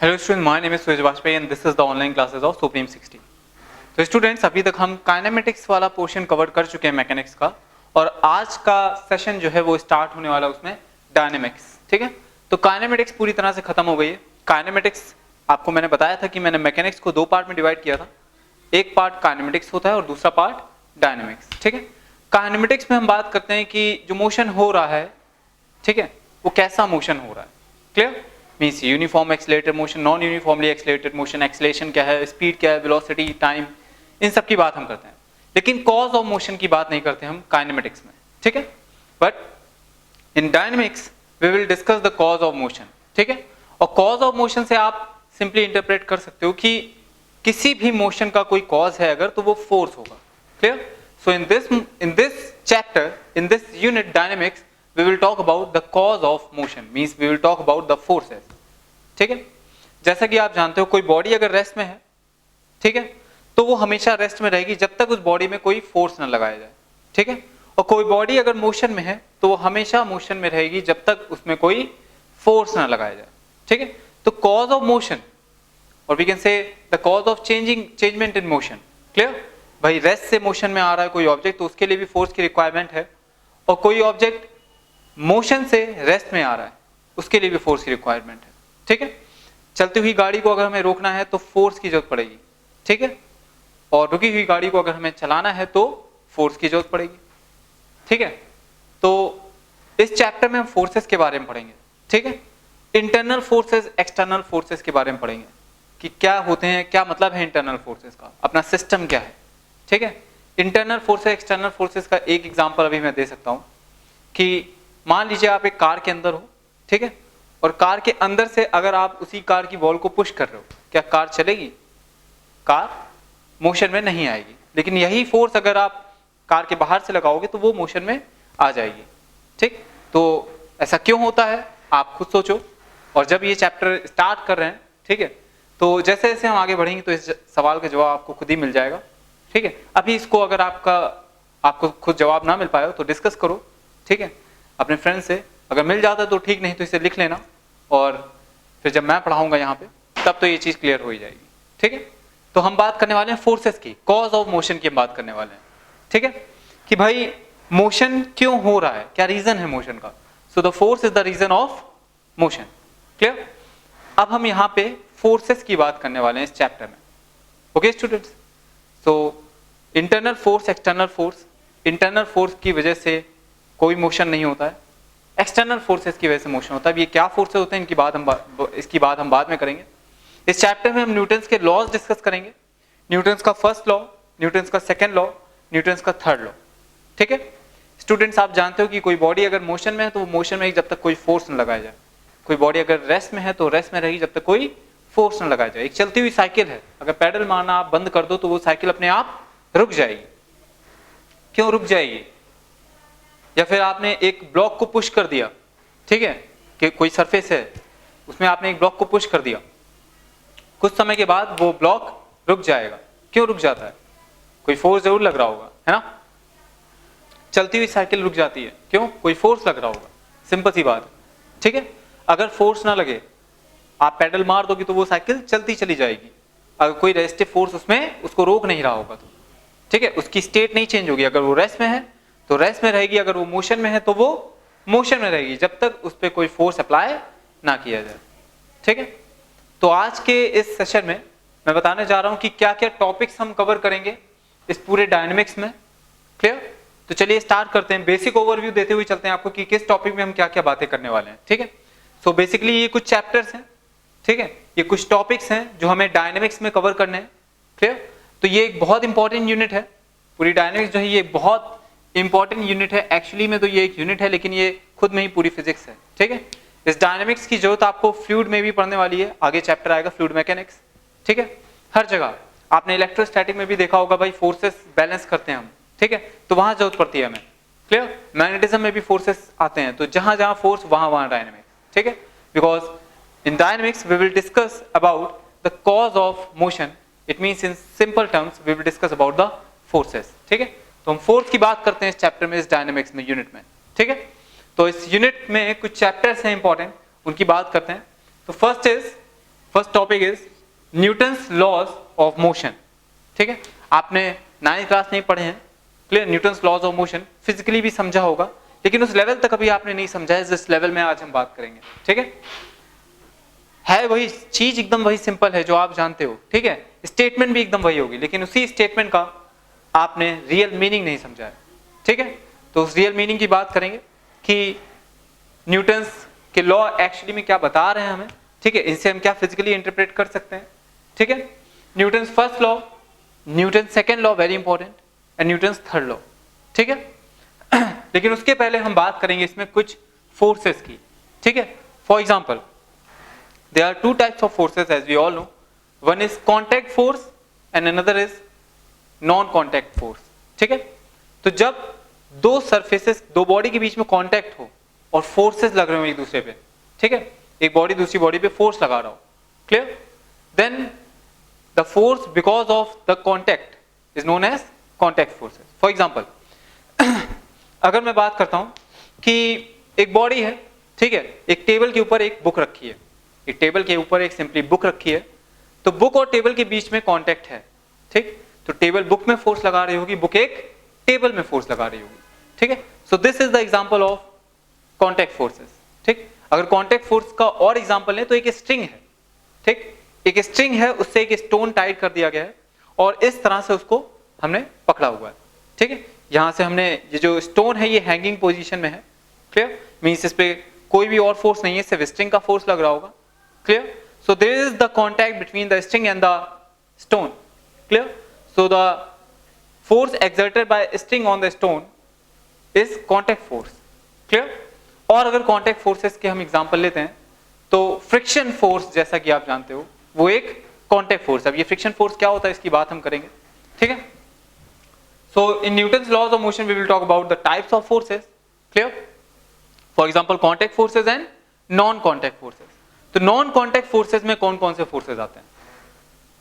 Hello student, my name is Suraj Vajpayee and this is the online classes of supreme 60। तो students, अभी तक हम kinematics वाला portion cover कर चुके हैं मैकेनिक्स का, और आज का सेशन जो है वो स्टार्ट होने वाला है उसमें डायनेमिक्स। ठीक है, तो काइनेमेटिक्स पूरी तरह से खत्म हो गई है। काइनेमेटिक्स आपको मैंने बताया था कि मैंने मैकेनिक्स को दो पार्ट में डिवाइड किया था। एक पार्ट काइनेमेटिक्स होता है और दूसरा पार्ट डायनेमिक्स। ठीक है, काइनेमेटिक्स में हम बात करते हैं कि जो मोशन हो रहा है, ठीक है, वो कैसा मोशन हो रहा है। Clear? Means uniform accelerated motion, non uniformly accelerated motion, acceleration क्या है, स्पीड क्या है, वेलोसिटी, टाइम, इन सब की बात हम करते हैं। लेकिन कॉज ऑफ मोशन की बात नहीं करते हम काइनेमेटिक्स में। ठीक है, but in dynamics we will discuss the cause of motion. ठीक है, और कॉज ऑफ मोशन से आप सिंपली इंटरप्रेट कर सकते हो कि किसी भी मोशन का कोई कॉज है अगर, तो वो फोर्स होगा। Clear? So in this chapter, in this unit dynamics, we will talk about the cause of motion, means we will talk about the forces. ठीक है, जैसा कि आप जानते हो कोई बॉडी अगर रेस्ट में है, ठीक है, तो वो हमेशा रेस्ट में रहेगी जब तक उस बॉडी में कोई फोर्स न लगाया जाए। ठीक है, और कोई बॉडी अगर मोशन में है तो वो हमेशा मोशन में रहेगी जब तक उसमें कोई फोर्स न लगाया जाए। ठीक है, तो कॉज ऑफ मोशन, और we can say the cause of changement in motion. Clear? भाई रेस्ट से मोशन में आ रहा है कोई ऑब्जेक्ट, तो उसके लिए भी फोर्स की रिक्वायरमेंट है, और कोई ऑब्जेक्ट मोशन से रेस्ट में आ रहा है उसके लिए भी फोर्स की रिक्वायरमेंट है। ठीक है, चलती हुई गाड़ी को अगर हमें रोकना है तो फोर्स की जरूरत पड़ेगी। ठीक है, और रुकी हुई गाड़ी को अगर हमें चलाना है तो फोर्स की जरूरत पड़ेगी। ठीक है, तो इस चैप्टर में हम फोर्सेस के बारे में पढ़ेंगे। ठीक है, इंटरनल फोर्सेस, एक्सटर्नल फोर्सेस के बारे में पढ़ेंगे कि क्या होते हैं, क्या मतलब है इंटरनल फोर्सेस का, अपना सिस्टम क्या है। ठीक है, इंटरनल फोर्सेस, एक्सटर्नल फोर्सेस का एक एग्जांपल अभी मैं दे सकता हूं कि मान लीजिए आप एक कार के अंदर हो, ठीक है, और कार के अंदर से अगर आप उसी कार की बॉल को पुश कर रहे हो, क्या कार चलेगी? कार मोशन में नहीं आएगी। लेकिन यही फोर्स अगर आप कार के बाहर से लगाओगे तो वो मोशन में आ जाएगी। ठीक, तो ऐसा क्यों होता है आप खुद सोचो, और जब ये चैप्टर स्टार्ट कर रहे हैं, ठीक है, तो जैसे जैसे हम आगे बढ़ेंगे तो इस सवाल का जवाब आपको खुद ही मिल जाएगा। ठीक है, अभी इसको अगर आपको खुद जवाब ना मिल पाया हो तो डिस्कस करो। ठीक है, अपने फ्रेंड से, अगर मिल जाता है तो ठीक, नहीं तो इसे लिख लेना, और फिर जब मैं पढ़ाऊंगा यहाँ पे तब तो ये चीज क्लियर हो ही जाएगी। ठीक है, तो हम बात करने वाले हैं फोर्सेस की, कॉज ऑफ मोशन की हम बात करने वाले हैं। ठीक है, कि भाई मोशन क्यों हो रहा है, क्या रीजन है मोशन का। So the force is the reason of motion. Clear? अब हम यहाँ पे फोर्सेस की बात करने वाले हैं इस चैप्टर में। Okay students, so internal force, external force. Internal force की वजह से कोई मोशन नहीं होता है, एक्सटर्नल फोर्सेस की वजह से मोशन होता है। ये क्या फोर्सेस होते हैं इसकी बात हम बाद में करेंगे। इस चैप्टर में हम न्यूटन्स के लॉज डिस्कस करेंगे, न्यूटन्स का फर्स्ट लॉ, न्यूटन्स का सेकंड लॉ, न्यूटन्स का थर्ड लॉ। ठीक है स्टूडेंट्स, आप जानते हो कि कोई बॉडी अगर मोशन में है तो वो मोशन में ही जब तक कोई फोर्स न लगाया जाए। कोई बॉडी अगर रेस्ट में है तो रेस्ट में रहेगी जब तक कोई फोर्स न लगाया जाए। एक चलती हुई साइकिल है, अगर पैडल मारना आप बंद कर दो तो वो साइकिल अपने आप रुक जाएगी। क्यों रुक जाएगी? या फिर आपने एक ब्लॉक को पुश कर दिया, ठीक है, कि कोई सरफेस है उसमें आपने एक ब्लॉक को पुश कर दिया, कुछ समय के बाद वो ब्लॉक रुक जाएगा। क्यों रुक जाता है? कोई फोर्स जरूर लग रहा होगा, है ना। चलती हुई साइकिल रुक जाती है, क्यों? कोई फोर्स लग रहा होगा। सिंपल सी बात है। ठीक है, अगर फोर्स ना लगे, आप पैडल मार दोगे तो वो साइकिल चलती चली जाएगी, अगर कोई रेस्टिव फोर्स उसमें उसको रोक नहीं रहा होगा तो। ठीक है, उसकी स्टेट नहीं चेंज होगी। अगर वो रेस्ट में है तो रेस्ट में रहेगी, अगर वो मोशन में है तो वो मोशन में रहेगी जब तक उस पर कोई फोर्स अप्लाई ना किया जाए। ठीक है, तो आज के इस सेशन में मैं बताने जा रहा हूं कि क्या क्या टॉपिक्स हम कवर करेंगे इस पूरे डायनेमिक्स में। क्लियर? तो चलिए स्टार्ट करते हैं। बेसिक ओवरव्यू देते हुए चलते हैं आपको कि किस टॉपिक में हम क्या क्या बातें करने वाले हैं। ठीक है, सो बेसिकली ये कुछ चैप्टर्स हैं, ठीक है, ये कुछ टॉपिक्स हैं जो हमें डायनेमिक्स में कवर करने हैं। क्लियर? तो ये एक बहुत इंपॉर्टेंट यूनिट है। पूरी डायनेमिक्स जो है ये बहुत इंपॉर्टेंट यूनिट है। एक्चुअली में तो ये एक यूनिट है, लेकिन ये खुद में ही पूरी फिजिक्स है। ठीक है, इस डायनेमिक्स की जरूरत आपको फ्लूइड में भी पढ़ने वाली है, आगे चैप्टर आएगा फ्लूइड मैकेनिक्स। ठीक है, हर जगह आपने इलेक्ट्रोस्टैटिक में भी देखा होगा, भाई फोर्सेस बैलेंस करते हैं हम, ठीक है, तो वहां जरूरत पड़ती है हमें। क्लियर? मैग्नेटिज्म में भी फोर्सेस आते हैं, तो जहां जहां फोर्स वहां डायनेमिक्स। ठीक है, because in dynamics we will discuss about the cause of motion, it means in simple terms we will discuss about the forces. ठीक है, तो हम फोर्स की बात करते हैं इस चैप्टर में, इस डायनेमिक्स में, यूनिट में। ठीक है, तो इस यूनिट में कुछ चैप्टर्स हैं इंपॉर्टेंट, उनकी बात करते हैं। तो first is first topic is Newton's laws of motion. ठीक है, आपने 9th क्लास नहीं पढ़े हैं, clear. Newton's laws of motion physically भी समझा होगा, लेकिन उस लेवल तक अभी आपने नहीं समझा है जिस लेवल में आज हम बात करेंगे। ठीक है वही चीज, एकदम वही सिंपल है जो आप जानते हो। ठीक है, स्टेटमेंट भी एकदम वही होगी, लेकिन उसी स्टेटमेंट का आपने रियल मीनिंग नहीं समझा है। ठीक है, तो उस रियल मीनिंग की बात करेंगे कि न्यूटन्स के लॉ एक्चुअली में क्या बता रहे हैं हमें। ठीक है, इनसे हम क्या फिजिकली इंटरप्रेट कर सकते हैं। ठीक है, Newton's first law, Newton's second law very important, and Newton's third law. ठीक है लेकिन उसके पहले हम बात करेंगे इसमें कुछ फोर्सेस की। ठीक है, for example there are two types of forces as we all know. One is contact force and another is non contact force. ठीक है, तो जब दो सरफेसेस, दो बॉडी के बीच में कांटेक्ट हो और फोर्सेस लग रहे हो एक दूसरे पे, ठीक है, एक बॉडी दूसरी बॉडी पे फोर्स लगा रहा हो, clear, then the force because of the contact is known as contact forces. For example अगर मैं बात करता हूं कि एक बॉडी है, ठीक है, एक टेबल के ऊपर एक बुक रखी है, एक टेबल के ऊपर एक सिंपली बुक रखी है, तो बुक और टेबल के बीच में कांटेक्ट है। ठीक, तो टेबल बुक में फोर्स लगा रही होगी, बुक एक टेबल में फोर्स लगा रही होगी। ठीक है, so this is the example of contact forces. ठीक, अगर कांटेक्ट फोर्स का और एग्जांपल है तो एक स्ट्रिंग है। ठीक, एक स्ट्रिंग है, उससे एक स्टोन टाइट कर दिया गया है और इस तरह से उसको हमने पकड़ा हुआ है। ठीक है, यहां से हमने ये जो स्टोन है ये हैंगिंग पोजीशन में है, क्लियर, मींस इस पे कोई भी और फोर्स नहीं है, सिर्फ स्ट्रिंग का फोर्स लग रहा होगा, clear, so there is the contact between the string and the stone, clear, so the force exerted by string on the stone is contact force, clear। और अगर contact forces के हम एग्जांपल लेते हैं तो friction force, जैसा कि आप जानते हो, वो एक contact force। अब ये friction force क्या होता है इसकी बात हम करेंगे। ठीक है, so in Newton's laws of motion we will talk about the types of forces, clear, for example contact forces and non contact forces। तो नॉन कॉन्टैक्ट फोर्सेस में कौन कौन से फोर्सेस आते हैं?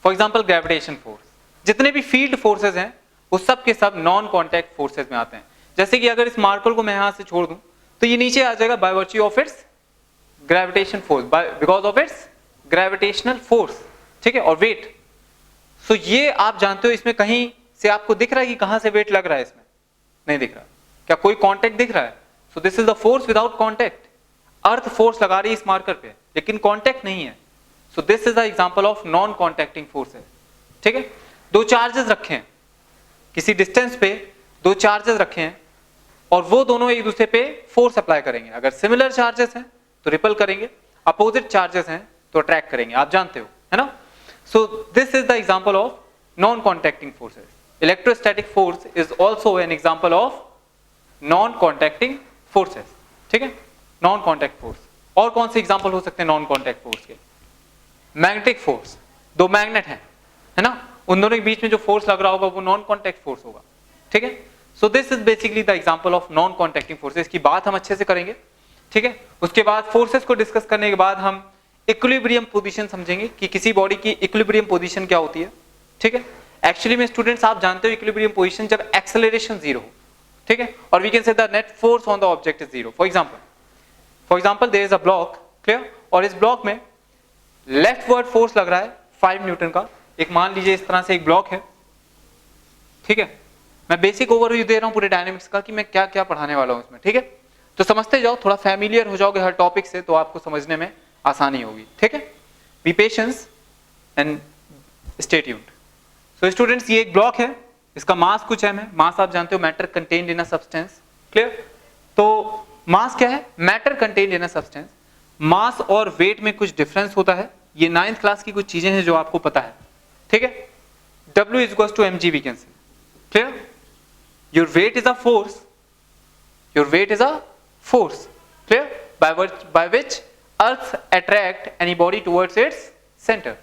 फॉर एग्जांपल ग्रेविटेशन फोर्स, जितने भी field forces हैं वो सब के सब नॉन कॉन्टैक्ट फोर्सेस में आते हैं। जैसे कि अगर इस मार्कर को मैं यहां से छोड़ दूं तो ये नीचे आ जाएगा by virtue of its gravitation force, because of its gravitational force. ठीक है, और वेट, सो ये आप जानते हो, इसमें कहीं से आपको दिख रहा है कि कहां से वेट लग रहा है? इसमें नहीं दिख रहा। क्या कोई कॉन्टैक्ट दिख रहा है? So this is the force without contact. Earth force लगा रही है इस मार्कर पे, लेकिन कांटेक्ट नहीं है, so this is the example of non contacting forces. ठीक है, दो चार्जेस रखे हैं किसी डिस्टेंस पे, दो चार्जेस रखे हैं और वो दोनों एक दूसरे पे फोर्स अप्लाई करेंगे। अगर सिमिलर चार्जेस हैं तो रिपल करेंगे, अपोजिट चार्जेस हैं तो अट्रैक्ट करेंगे, आप जानते हो, है ना। सो this is the example of non contacting forces. Electrostatic force is also an example of non contacting forces. ठीक है, नॉन कॉन्टैक्ट फोर्स। और कौन से एग्जांपल हो सकते हैं नॉन कॉन्टैक्ट फोर्स के? मैग्नेटिक फोर्स, दो मैग्नेट हैं, है ना, उन दोनों के बीच में जो फोर्स लग रहा होगा वो नॉन कॉन्टैक्ट फोर्स होगा। ठीक है, so this is basically the example of non contacting forces की बात हम अच्छे से करेंगे। ठीक है, उसके बाद फोर्सेस को डिस्कस करने के बाद हम इक्विलिब्रियम पोजीशन समझेंगे कि किसी बॉडी की इक्विलिब्रियम पोजीशन क्या होती है। ठीक है, एक्चुअली में स्टूडेंट्स आप जानते हो इक्विलिब्रियम पोजीशन जब एक्सेलरेशन जीरो हो, ठीक है, और we can say the net force on the object is zero. For example there is a block, clear, और इस ब्लॉक में लेफ्ट वर्ड फोर्स लग रहा है 5 न्यूटन का। एक मान लीजिए इस तरह से एक ब्लॉक है, ठीक है, मैं बेसिक ओवरव्यू दे रहा हूं पूरे डायनेमिक्स का कि मैं क्या क्या पढ़ाने वाला हूं इसमें। ठीक है, तो समझते जाओ, थोड़ा फैमिलियर हो जाओगे हर टॉपिक से तो आपको समझने में आसानी होगी। ठीक है, B patience and stay tuned. So students ये एक ब्लॉक है, इसका मास कुछ m है, मास आप जानते हो matter contained in a substance, clear. तो मास क्या है? Matter contained in a substance. Mass और वेट में कुछ डिफरेंस होता है, ये 9th क्लास की कुछ चीजें हैं जो आपको पता है। ठीक है, W is equals to mg we can say, clear, your weight is a force, your weight is a force, clear, by which earth attract any body towards its center.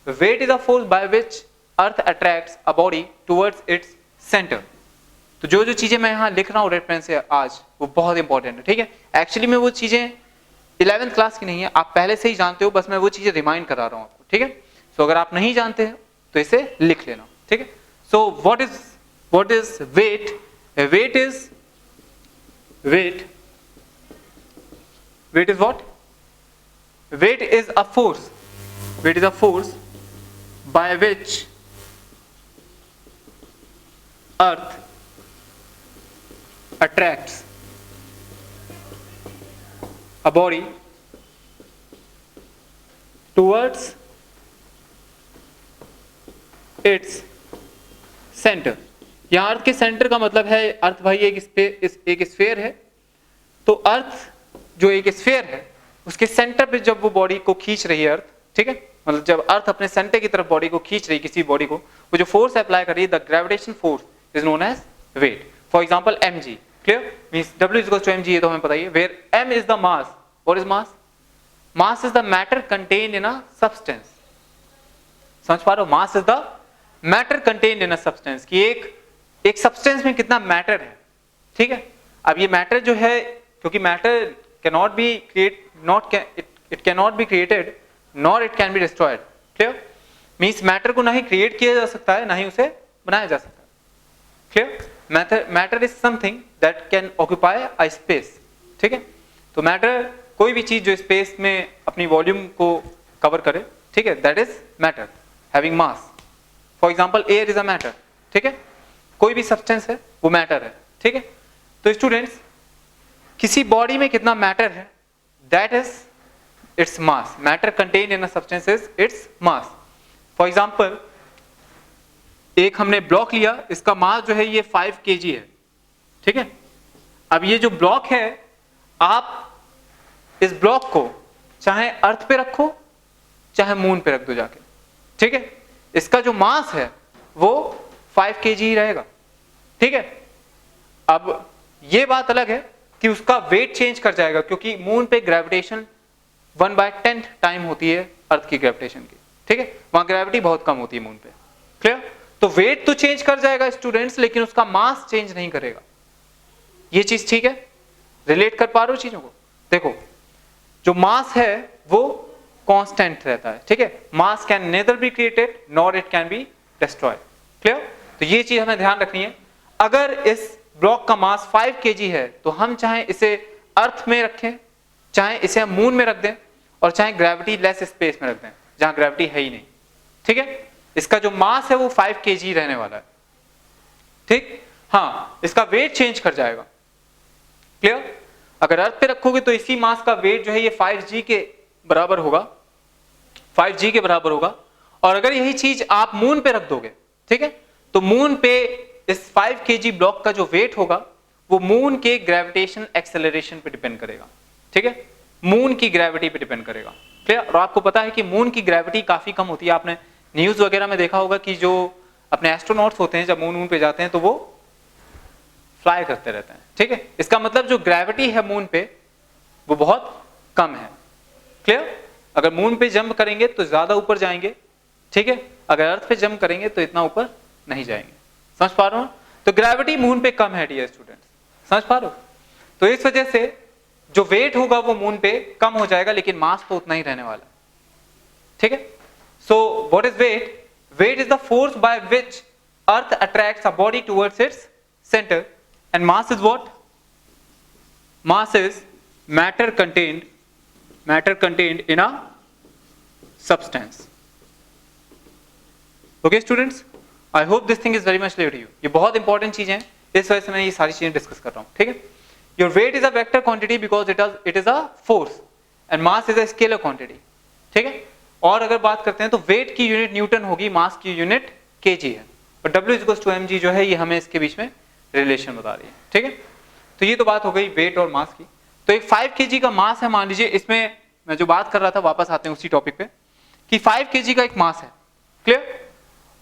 Weight is a force by which earth attracts a body towards its center. तो जो जो चीजें मैं यहाँ लिख रहा हूँ reference से आज, वो बहुत इंपॉर्टेंट है। ठीक है, एक्चुअली में वो चीजें 11th क्लास की नहीं है, आप पहले से ही जानते हो, बस मैं वो चीजें रिमाइंड करा रहा हूँ आपको। ठीक है, सो अगर आप नहीं जानते हैं तो इसे लिख लेना। ठीक है, so what is weight? Weight is what? Weight is a force weight is a force by which earth attracts a body towards its center। यहां अर्थ के सेंटर का मतलब है, अर्थ भाई एक स्फीयर है, तो अर्थ जो एक स्फीयर है उसके सेंटर पे जब वो बॉडी को खींच रही है अर्थ, ठीक है, मतलब जब अर्थ अपने सेंटर की तरफ बॉडी को खींच रही है किसी बॉडी को, वो जो फोर्स अप्लाई कर रही है, the gravitation force is known as weight. For example mg, clear, means w is equal to mg, ये तो हमें पता ही है, where m is the mass. What is mass? Mass is the matter contained in a substance. समझ पा रहे हो? Mass is the matter contained in a substance, कि एक सब्सटेंस में कितना मैटर है, ठीक है। अब ये मैटर जो है, क्योंकि matter cannot be it cannot be created nor it can be destroyed, clear, means matter को ना ही क्रिएट किया जा सकता है ना ही उसे बनाया जा सकता है, clear. Matter is something that can occupy a space, ठीक है। तो मैटर कोई भी चीज जो स्पेस में अपनी वॉल्यूम को कवर करे, ठीक है, that is matter having mass. For example air is a matter, ठीक है, कोई भी सब्सटेंस है वो मैटर है, ठीक है। तो स्टूडेंट्स, किसी बॉडी में कितना मैटर है, that is its mass. Matter contained in a substance is its mass. For example एक हमने ब्लॉक लिया, इसका मास जो है ये 5 kg है, ठीक है। अब ये जो ब्लॉक है, आप इस ब्लॉक को चाहे अर्थ पे रखो चाहे मून पे रख दो जाके, ठीक है, इसका जो मास है वो 5 kg ही रहेगा, ठीक है। अब ये बात अलग है कि उसका वेट चेंज कर जाएगा, क्योंकि मून पे ग्रेविटेशन 1/10 टाइम होती है अर्थ की ग्रेविटेशन की, ठीक है, वहां ग्रेविटी बहुत कम होती है मून पे, क्लियर। तो वेट तो चेंज कर जाएगा स्टूडेंट्स, लेकिन उसका मास चेंज नहीं करेगा। ये चीज ठीक है? रिलेट कर पा रहे हो चीजों को? देखो, जो मास है वो कांस्टेंट रहता है, ठीक है, मास can nether be created nor it can be destroyed, clear. तो ये चीज हमें ध्यान रखनी है। अगर इस ब्लॉक का मास 5 kg है, तो हम चाहे इसे अर्थ में रखें, चाहे इसे हम मून में रख दें, और चाहे ग्रेविटी लेस स्पेस में रख दें जहां ग्रेविटी है ही नहीं, ठीक है, इसका जो मास है वो 5 kg रहने वाला है, ठीक। हाँ, इसका वेट चेंज कर जाएगा, क्लियर। अगर अर्थ पे रखोगे तो इसी मास का वेट जो है ये 5g के बराबर होगा, 5g के बराबर होगा। और अगर यही चीज आप मून पे रख दोगे, ठीक है, तो मून पे इस 5 kg ब्लॉक का जो वेट होगा वो मून के ग्रेविटेशन एक्सेलरेशन पे डिपेंड करेगा, ठीक है, मून की ग्रेविटी पे डिपेंड करेगा, क्लियर। और आपको पता है कि मून की ग्रेविटी काफी कम होती है। आपने न्यूज वगैरह में देखा होगा कि जो अपने एस्ट्रोनॉट्स होते हैं जब मून पे जाते हैं तो वो फ्लाई करते रहते हैं, ठीक है। इसका मतलब जो ग्रेविटी है मून पे वो बहुत कम है, क्लियर। अगर मून पे जंप करेंगे तो ज्यादा ऊपर जाएंगे, ठीक है, अगर अर्थ पे जंप करेंगे तो इतना ऊपर नहीं जाएंगे। समझ पा रहे हो? तो ग्रेविटी मून पे कम है डियर स्टूडेंट्स, समझ पा रहे हो? तो इस वजह से जो वेट होगा वो मून पे कम हो जाएगा, लेकिन मास तो उतना ही रहने वाला, ठीक है। So what is weight? Weight is the force by which earth attracts a body towards its centre, and mass is what? Mass is matter contained in a substance. Okay students, I hope this thing is very much clear to you. ये बहुत important चीजें हैं, इस वजह से मैं ये सारी चीजें डिस्कस कर रहा हूं, ठीक है। Your weight is a vector quantity because it is a force and mass is a scalar quantity, ठीक है। और अगर बात करते हैं तो वेट की यूनिट न्यूटन होगी, मास की यूनिट kg है, और W इक्वल्स टू mg जो है ये हमें इसके बीच में रिलेशन बता रही है, ठीक है। तो ये तो बात हो गई वेट और मास की। तो एक 5 kg का मास है, मान लीजिए, इसमें मैं जो बात कर रहा था, वापस आते हैं उसी टॉपिक पे, कि 5 kg का एक मास है, क्लियर।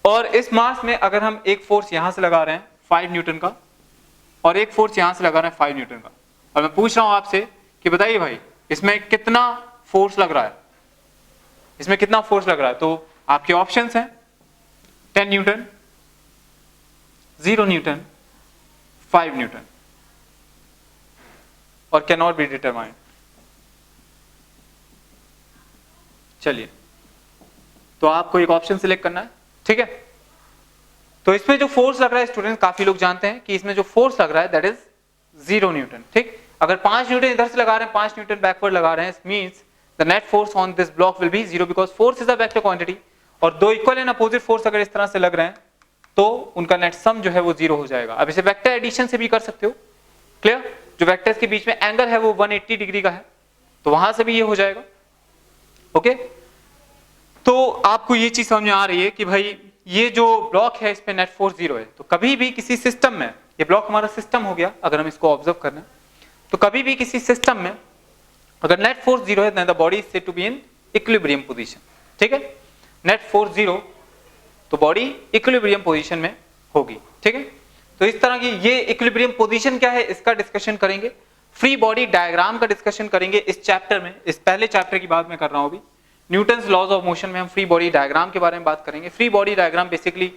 और इस मास में अगर हम एक फोर्स यहां से लगा रहे हैं 5 न्यूटन का, और एक फोर्स यहां से लगा रहे हैं 5 न्यूटन का, और मैं पूछ रहा हूं आपसे कि बताइए भाई इसमें कितना फोर्स लग रहा है, इसमें कितना फोर्स लग रहा है? तो आपके ऑप्शंस हैं 10 न्यूटन, 0 न्यूटन, 5 न्यूटन, और कैन नॉट बी डिटरमाइंड। चलिए, तो आपको एक ऑप्शन सिलेक्ट करना है, ठीक है। तो इसमें जो फोर्स लग रहा है स्टूडेंट, काफी लोग जानते हैं कि इसमें जो फोर्स लग रहा है दैट इज 0 न्यूटन, ठीक। अगर 5 न्यूटन इधर से लगा रहे हैं, 5 न्यूटन बैकवर्ड लगा रहे हैं, means the net force on this block will be 0 because force is a vector quantity और दो इक्वल एंड अपोजिट फोर्स अगर इस तरह से लग रहे हैं तो उनका नेट सम जो है वो 0 हो जाएगा। अब इसे वेक्टर एडिशन से भी कर सकते हो, क्लियर? जो वेक्टर्स के बीच में एंगल है वो 180 डिग्री का है तो वहां से भी ये हो जाएगा। ओके, तो आपको ये चीज समझ में आ रही है कि भाई ये जो ब्लॉक है इस पे नेट फोर्स 0 है। तो कभी भी किसी सिस्टम में, ये ब्लॉक हमारा सिस्टम हो गया अगर हम इसको ऑब्जर्व करना, तो कभी भी किसी सिस्टम में अगर नेट फोर्स 0 है then the body is said to be in equilibrium position. ठीक है, नेट फोर्स 0 तो बॉडी इक्विलिब्रियम पोजीशन में होगी। ठीक है, तो इस तरह की ये इक्विलिब्रियम पोजीशन क्या है इसका डिस्कशन करेंगे, फ्री बॉडी डायग्राम का डिस्कशन करेंगे इस चैप्टर में। इस पहले चैप्टर की बात मैं कर रहा हूं अभी, न्यूटन्स लॉज ऑफ मोशन में हम फ्री बॉडी डायग्राम के बारे में बात करेंगे। फ्री बॉडी डायग्राम बेसिकली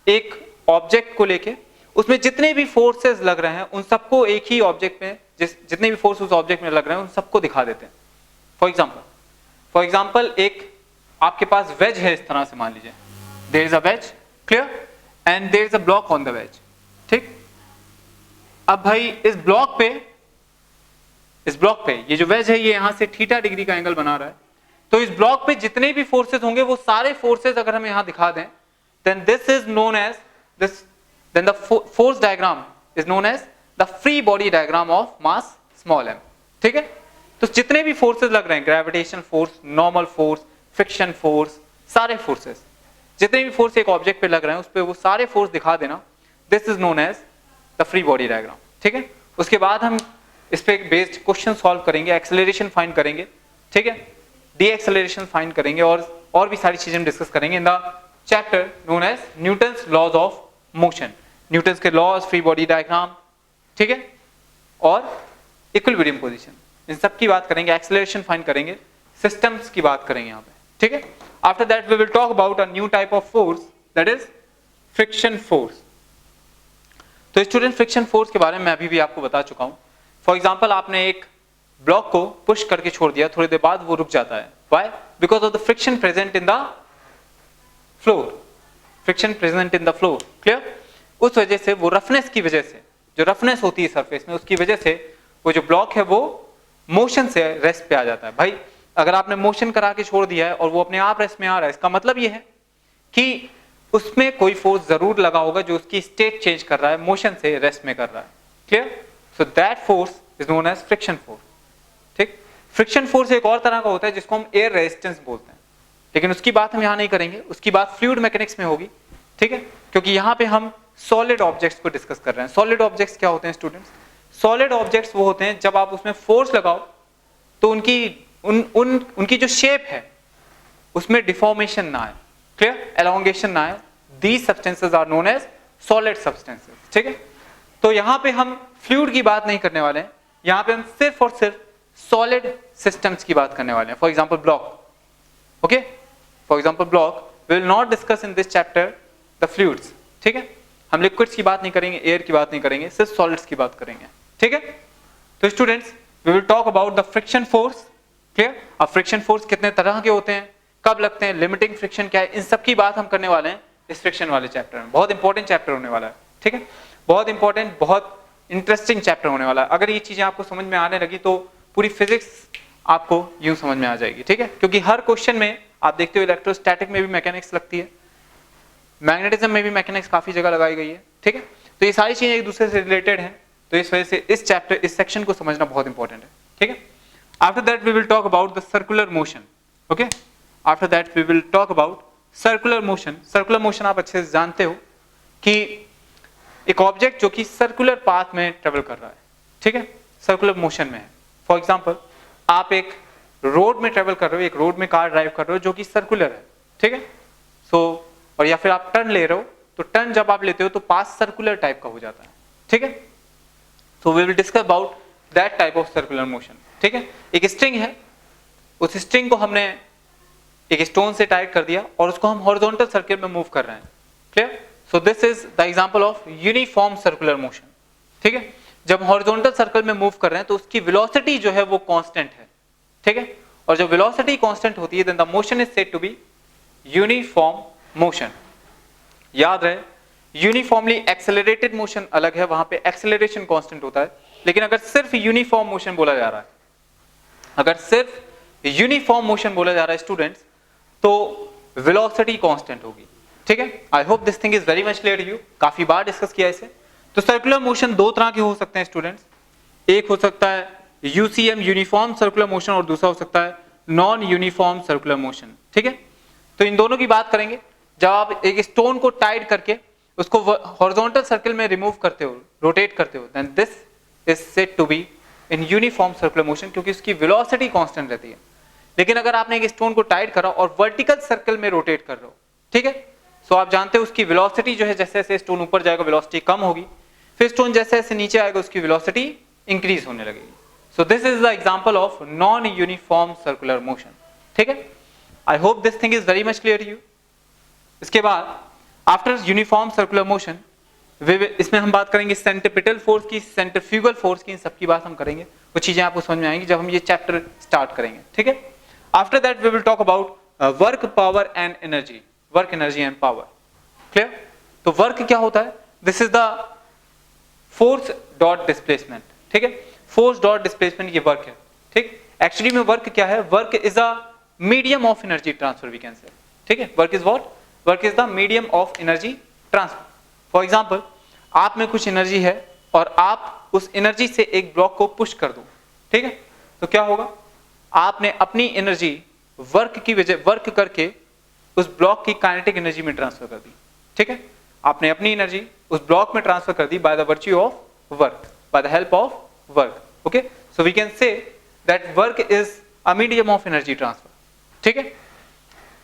एक ऑब्जेक्ट को लेके उसमें जितने भी फोर्सेस लग रहे हैं उन सबको एक ही ऑब्जेक्ट में जितने भी फोर्स उस ऑब्जेक्ट में लग रहे हैं उन सबको दिखा देते हैं। फॉर एग्जांपल एक आपके पास वेज है इस तरह से, मान लीजिए there is a wedge, clear, and there is a block on the wedge. ठीक, अब भाई इस ब्लॉक पे ये जो वेज है ये यहां से थीटा डिग्री का एंगल बना रहा है, तो इस ब्लॉक पे जितने भी फोर्सेस होंगे वो सारे फोर्सेस अगर हम यहां दिखा दें then this is known as this, then the force diagram is known as the free body diagram of mass small m। ठीक है, तो जितने भी फोर्सेस लग रहे हैं, gravitation force, normal force, friction force, सारे फोर्सेस जितने भी फोर्स एक ऑब्जेक्ट पे लग रहे हैं उस पे वो सारे फोर्स दिखा देना, this is known as the free body diagram. ठीक है, उसके बाद हम इस पे बेस्ड क्वेश्चन सॉल्व करेंगे, एक्सेलरेशन फाइंड करेंगे, ठीक है, डी एक्सेलरेशन फाइंड करेंगे और भी सारी चीजें हम डिस्कस करेंगे in the chapter known as Newton's laws of motion, Newton's के लॉज, फ्री बॉडी डायग्राम, ठीक है, और इक्विलिब्रियम पोजीशन, इन सब की बात करेंगे, एक्सेलरेशन फाइंड करेंगे, सिस्टम्स की बात करेंगे यहाँ पे। ठीक है, after that we will talk about a new type of force that is friction force. तो स्टूडेंट फ्रिक्शन फोर्स के बारे में मैं अभी भी आपको बता चुका हूं। फॉर एग्जांपल आपने एक ब्लॉक को पुश करके छोड़ दिया, थोड़ी देर बाद वो रुक जाता है, why? Because of the friction present in the floor, friction present in the floor, clear? उस वजह से, वो रफनेस की वजह से, जो रफनेस होती है सरफेस में उसकी वजह से वो जो ब्लॉक है वो मोशन से रेस्ट पे आ जाता है। भाई अगर आपने मोशन करा के छोड़ दिया है और वो अपने आप रेस्ट में आ रहा है, इसका मतलब ये है कि उसमें कोई फोर्स जरूर लगा होगा जो उसकी स्टेट चेंज कर रहा है, मोशन से रेस्ट में कर रहा है, clear? So that force is known as friction force. ठीक, फ्रिक्शन फोर्स एक और तरह का होता है जिसको हम एयर रेजिस्टेंस बोलते हैं, लेकिन उसकी बात हम यहां नहीं करेंगे, उसकी बात फ्लूइड मैकेनिक्स में होगी। ठीक है, क्योंकि यहां पे हम सॉलिड ऑब्जेक्ट्स को डिस्कस कर रहे हैं। सॉलिड ऑब्जेक्ट्स क्या होते हैं स्टूडेंट्स? सॉलिड ऑब्जेक्ट्स वो होते हैं जब आप उसमें फोर्स लगाओ तो उनकी जो शेप है उसमें डिफॉर्मेशन ना आए, क्लियर, एलोंगेशन ना आए। These substances are known as solid substances. ठीक है, तो यहां पे हम फ्लूइड की बात नहीं करने वाले हैं, यहां पे हम सिर्फ और सिर्फ सॉलिड सिस्टम्स की बात करने वाले हैं। For example block, okay, for example block, we will not discuss in this chapter the fluids. ठीक है, हम लिक्विड्स की बात नहीं करेंगे, एयर की बात नहीं करेंगे, सिर्फ सॉलिड्स की बात करेंगे। ठीक है, तो students we will talk about the friction force. Clear? अब फ्रिक्शन फोर्स कितने तरह के होते हैं, कब लगते हैं, लिमिटिंग फ्रिक्शन क्या है, इन सब की बात हम करने वाले हैं इस फ्रिक्शन वाले चैप्टर में। बहुत इंपॉर्टेंट चैप्टर होने वाला है। ठीक है, बहुत इंपॉर्टेंट, बहुत इंटरेस्टिंग चैप्टर होने वाला है। अगर ये चीजें आपको समझ में आने लगी तो पूरी फिजिक्स आपको यूं समझ में आ जाएगी। ठीक है, क्योंकि हर क्वेश्चन में आप देखते हो इलेक्ट्रोस्टैटिक में भी मैकेनिक्स लगती है, मैग्नेटिज्म में भी मैकेनिक्स काफी जगह लगाई गई है। ठीक है, तो ये सारी चीजें एक दूसरे से रिलेटेड हैं, तो इस वजह से इस चैप्टर, इस सेक्शन को समझना बहुत इंपॉर्टेंट है। ठीक है, after that we will talk about the circular motion. Okay, after that we will talk about circular motion. Circular motion आप अच्छे से जानते हो कि एक ऑब्जेक्ट जो कि सर्कुलर पाथ में ट्रेवल कर रहा है, ठीक है, सर्कुलर मोशन में है। फॉर एग्जांपल आप एक रोड में ट्रेवल कर रहे हो, एक रोड में कार ड्राइव कर रहे हो जो कि सर्कुलर है, ठीक है, सो और या फिर आप टर्न ले रहे हो, तो टर्न जब आप लेते हो तो पाथ सर्कुलर टाइप का हो जाता है। ठीक है, so we will discuss about that type of circular motion. ठीक है, एक स्ट्रिंग है, उस स्ट्रिंग को हमने एक स्टोन से टाइट कर दिया और उसको हम हॉरिजॉन्टल सर्किल में मूव कर रहे हैं। Clear? So this is the example of uniform circular motion. ठीक है, जब हॉरिजॉन्टल सर्कल में मूव कर रहे हैं तो उसकी वेलोसिटी जो है वो कांस्टेंट है। ठीक है, और जब वेलोसिटी कांस्टेंट होती है then the motion is said to be uniform motion. याद रहे, यूनिफॉर्मली एक्सेलरेटेड मोशन अलग है, वहां पे एक्सेलरेशन कांस्टेंट होता है। लेकिन अगर सिर्फ यूनिफॉर्म मोशन बोला जा रहा है, अगर सिर्फ यूनिफॉर्म मोशन बोला जा रहा है स्टूडेंट्स, तो वेलोसिटी कांस्टेंट होगी। ठीक है, I hope this thing is very much clear to you. काफी बार डिस्कस किया इसे। तो सर्कुलर मोशन दो तरह के हो सकते हैं स्टूडेंट्स, एक हो सकता है यूसीएम यूनिफॉर्म सर्कुलर मोशन और दूसरा हो सकता है नॉन यूनिफॉर्म सर्कुलर मोशन। ठीक है, तो इन दोनों की बात करेंगे। जब आप एक स्टोन को टाइट करके उसको हॉरिजॉन्टल सर्कल में रिमूव करते हो, रोटेट करते हो, then this is said to be in uniform circular motion, क्योंकि उसकी वेलोसिटी कांस्टेंट रहती है। लेकिन अगर आपने एक स्टोन को टाइट करा और वर्टिकल सर्कल में रोटेट कर रहे हो, ठीक है, सो आप जानते हो उसकी वेलोसिटी जो है, जैसे जैसे स्टोन ऊपर जाएगा वेलोसिटी कम होगी, फिर स्टोन जैसे जैसे नीचे आएगा उसकी वेलोसिटी इंक्रीज होने लगेगी। So this is the example of non uniform circular motion. ठीक है, I hope this thing is very much clear to you. इसके बाद आफ्टर यूनिफॉर्म सर्कुलर मोशन, इसमें हम बात करेंगे सेंट्रीपिटल फोर्स की, सेंट्रीफ्यूगल फोर्स की, इन सब की बात हम करेंगे। वो चीजें आपको समझ में आएंगी जब हम ये चैप्टर स्टार्ट करेंगे। ठीक है, after that we will talk about work, power and energy, work, energy and power. Clear? तो वर्क क्या होता है? This is the force dot displacement. ठीक है, फोर्स डॉट डिस्प्लेसमेंट ये वर्क है। ठीक, एक्चुअली में वर्क क्या है? Work is a medium of energy transfer we can say. ठीक है, work is what? Work is the medium of energy transfer. For example, आप में कुछ एनर्जी है और आप उस एनर्जी से एक ब्लॉक को पुश कर दो। ठीक है, तो क्या होगा? आपने अपनी एनर्जी वर्क की वजह, वर्क करके उस ब्लॉक की काइनेटिक एनर्जी में ट्रांसफर कर दी। ठीक है, आपने अपनी एनर्जी उस ब्लॉक में ट्रांसफर कर दी by the virtue of work, by the help of work. Okay, so we can say that work is a medium of energy transfer. ठीक है,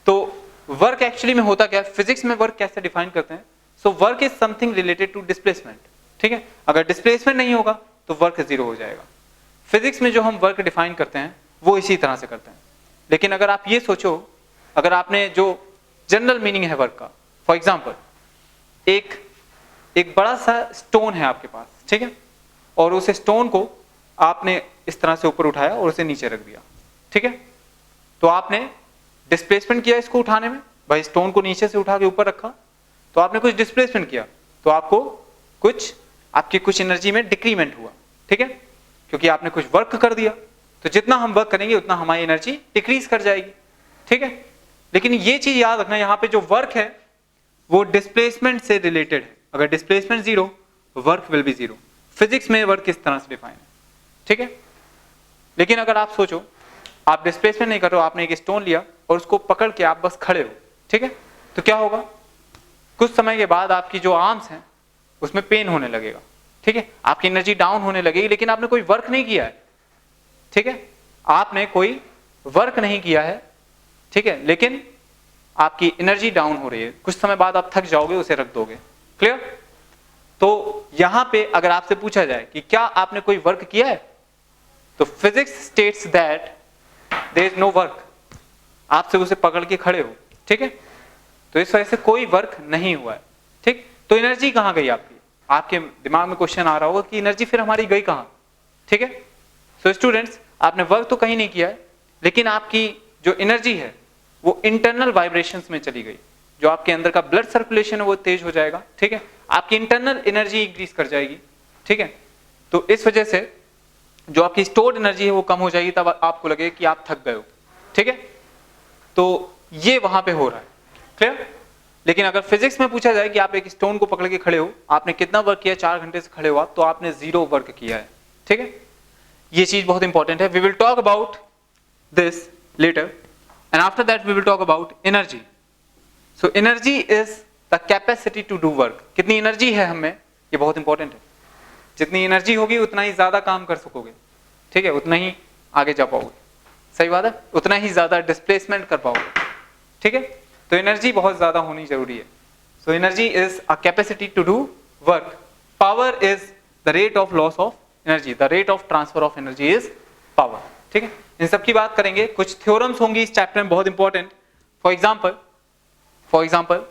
तो वर्क एक्चुअली में होता क्या है? फिजिक्स में वर्क कैसे डिफाइन करते हैं? So work is something related to displacement. ठीक है, अगर डिस्प्लेसमेंट नहीं होगा तो वर्क जीरो हो जाएगा। फिजिक्स में जो हम वर्क डिफाइन करते हैं वो इसी तरह से करते हैं। लेकिन अगर आप ये सोचो, अगर आपने जो जनरल मीनिंग है वर्क का, फॉर एग्जांपल एक बड़ा सा स्टोन है आपके पास, ठीक है, और उस स्टोन को आपने इस तरह से ऊपर उठाया और उसे नीचे रख दिया। ठीक है, तो आपने डिस्प्लेसमेंट किया इसको उठाने में, भाई स्टोन को नीचे से उठा के ऊपर रखा, तो आपने कुछ डिस्प्लेसमेंट किया, तो आपको कुछ, आपकी कुछ एनर्जी में डिक्रीमेंट हुआ। ठीक है, क्योंकि आपने कुछ वर्क कर दिया, तो जितना हम वर्क करेंगे उतना हमारी एनर्जी डिक्रीज कर जाएगी। ठीक है, लेकिन ये चीज याद रखना, यहाँ पे जो वर्क है वो डिस्प्लेसमेंट से रिलेटेड है। अगर displacement zero, work will be zero. Physics में वर्क इस तरह से डिफाइन है। ठीक है, लेकिन अगर आप सोचो, आप डिस्प्लेसमेंट नहीं कर रहे हो, आपने एक स्टोन लिया और उसको पकड़ के आप बस खड़े हो, ठीक है, तो क्या होगा? कुछ समय के बाद आपकी जो आर्म्स हैं उसमें पेन होने लगेगा। ठीक है, आपकी एनर्जी डाउन होने लगेगी, लेकिन आपने कोई वर्क नहीं किया है। ठीक है, आपने कोई वर्क नहीं किया है, ठीक है, लेकिन आपकी एनर्जी डाउन हो रही है, कुछ समय बाद आप थक जाओगे, उसे रख दोगे। क्लियर? तो यहां पे अगर आपसे पूछा जाए कि क्या आपने कोई वर्क किया है, तो physics states that there is no work. आपसे उसे पकड़ के खड़े हो, ठीक है, तो इस वजह से कोई वर्क नहीं हुआ है। ठीक, तो एनर्जी कहां गई आपकी? आपके दिमाग में क्वेश्चन आ रहा होगा कि एनर्जी फिर हमारी गई कहां? ठीक है, सो स्टूडेंट्स, आपने वर्क तो कहीं नहीं किया है, लेकिन आपकी जो एनर्जी है वो इंटरनल वाइब्रेशंस में चली गई। जो आपके अंदर का ब्लड सर्कुलेशन है वो तेज हो जाएगा। ठीक है, आपकी इंटरनल एनर्जी इंक्रीज कर जाएगी। ठीक है, तो इस वजह से जो आपकी स्टोर्ड एनर्जी है वो कम हो जाएगी, तब आपको लगेगा कि आप थक गए हो। ठीक है, तो ये वहां पे हो रहा है। क्लियर? लेकिन अगर फिजिक्स में पूछा जाए कि आप एक स्टोन को पकड़ के खड़े हो, आपने कितना वर्क किया, 4 घंटे से खड़े हो आप, तो आपने जीरो वर्क किया है। ठीक है, ये चीज बहुत इंपॉर्टेंट है। We will talk about this later and after that we will talk about energy. So energy is the capacity to do work. कितनी एनर्जी है हमें, ये बहुत इंपॉर्टेंट है। जितनी एनर्जी होगी उतना ही ज्यादा काम कर सकोगे। ठीक है, उतना ही आगे जा पाओगे। सही बात है, उतना ही ज्यादा डिस्प्लेसमेंट कर पाओगे। ठीक है, तो एनर्जी बहुत ज्यादा होनी जरूरी है। So energy is a capacity to do work. Power is the rate of loss of energy, the rate of transfer of energy is power. ठीक है, इन सब की बात करेंगे। कुछ थ्योरम्स होंगी इस चैप्टर में बहुत important. For example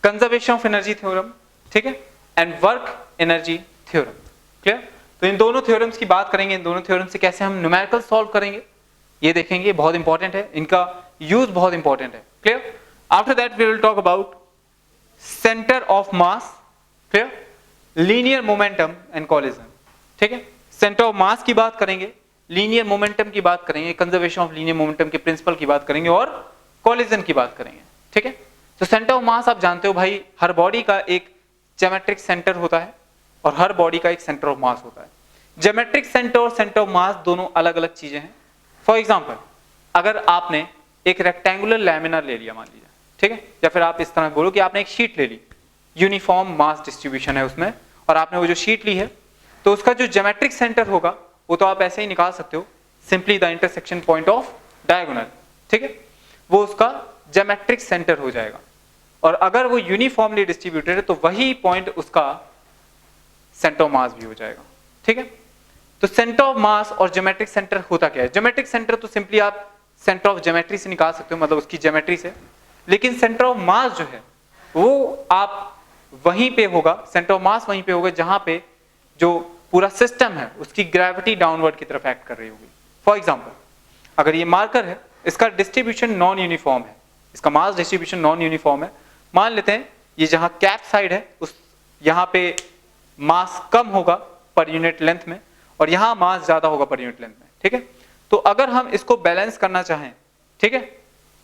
conservation of energy theorem, ठीक है, and work energy theorem. Clear? तो इन दोनों थ्योरम्स की बात करेंगे। इन दोनों थ्योरम से कैसे हम न्यूमेरिकल सॉल्व करेंगे ये देखेंगे। बहुत इंपॉर्टेंट है, इनका यूज बहुत इंपॉर्टेंट है। Clear? After that we will talk about centre of mass, clear, linear momentum and collision. ठीक है, सेंटर ऑफ मास की बात करेंगे, लीनियर मोमेंटम की बात करेंगे, कंजर्वेशन ऑफ लीनियर मोमेंटम के प्रिंसिपल की बात करेंगे और कोलिजन की बात करेंगे। ठीक है, तो सेंटर ऑफ मास आप जानते हो भाई, हर बॉडी का एक ज्योमेट्रिक सेंटर होता है और हर बॉडी का एक सेंटर ऑफ मास होता है। ज्योमेट्रिक सेंटर और सेंटर ऑफ मास दोनों अलग अलग चीजें हैं। फॉर एग्जाम्पल, अगर आपने एक रेक्टेंगुलर लैमिनर ले लिया मान लीजिए, ठीक है, या फिर आप इस तरह बोलो कि आपने एक शीट ले ली, यूनिफॉर्म मास डिस्ट्रीब्यूशन है उसमें, और आपने वो जो शीट ली है, तो उसका जो ज्योमेट्रिक सेंटर होगा वो तो आप ऐसे ही निकाल सकते हो, simply the intersection point of diagonal. ठीक है, वो उसका ज्योमेट्रिक सेंटर हो जाएगा। और अगर वो यूनिफॉर्मली डिस्ट्रीब्यूटेड है तो वही पॉइंट उसका सेंटर ऑफ मास भी हो जाएगा। ठीक है, तो सेंटर ऑफ मास और ज्योमेट्रिक सेंटर होता क्या है? ज्योमेट्रिक सेंटर तो सिंपली आप सेंटर ऑफ ज्योमेट्री से निकाल सकते हो, मतलब उसकी ज्योमेट्री से, लेकिन सेंटर ऑफ मास जो है वो आप वहीं पे होगा, सेंटर ऑफ मास वहीं पे होगा जहां पे जो पूरा सिस्टम है उसकी ग्रेविटी डाउनवर्ड की तरफ एक्ट कर रही होगी। फॉर एग्जांपल, अगर ये मार्कर है, इसका डिस्ट्रीब्यूशन नॉन यूनिफॉर्म है, इसका मास डिस्ट्रीब्यूशन नॉन यूनिफॉर्म है। मान लेते हैं ये जहां कैप साइड है उस यहां पे मास कम होगा पर यूनिट लेंथ में और यहां मास ज्यादा होगा पर यूनिट लेंथ में। ठीक है, तो अगर हम इसको बैलेंस करना चाहें, ठीक है,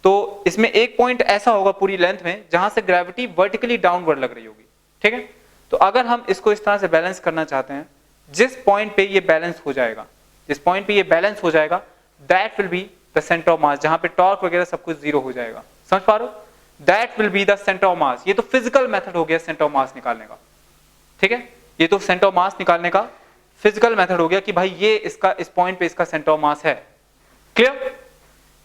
तो इसमें एक पॉइंट ऐसा होगा पूरी लेंथ में जहां से ग्रेविटी वर्टिकली डाउनवर्ड लग रही होगी। ठीक है, तो अगर हम इसको इस तरह से बैलेंस करना चाहते हैं, जिस पॉइंट पे ये बैलेंस हो जाएगा, जिस पॉइंट पे ये बैलेंस हो जाएगा, that will be the centre of मास, जहां पे टॉर्क वगैरह सब कुछ जीरो हो जाएगा। समझ पा रहे हो? That will be the centre of मास। ये तो फिजिकल मेथड हो गया सेंटर ऑफ मास निकालने का। ठीक है, ये तो सेंटर ऑफ मास निकालने का फिजिकल मेथड हो गया कि भाई ये इसका इस पॉइंट पे इसका सेंटर ऑफ मास है। क्लियर?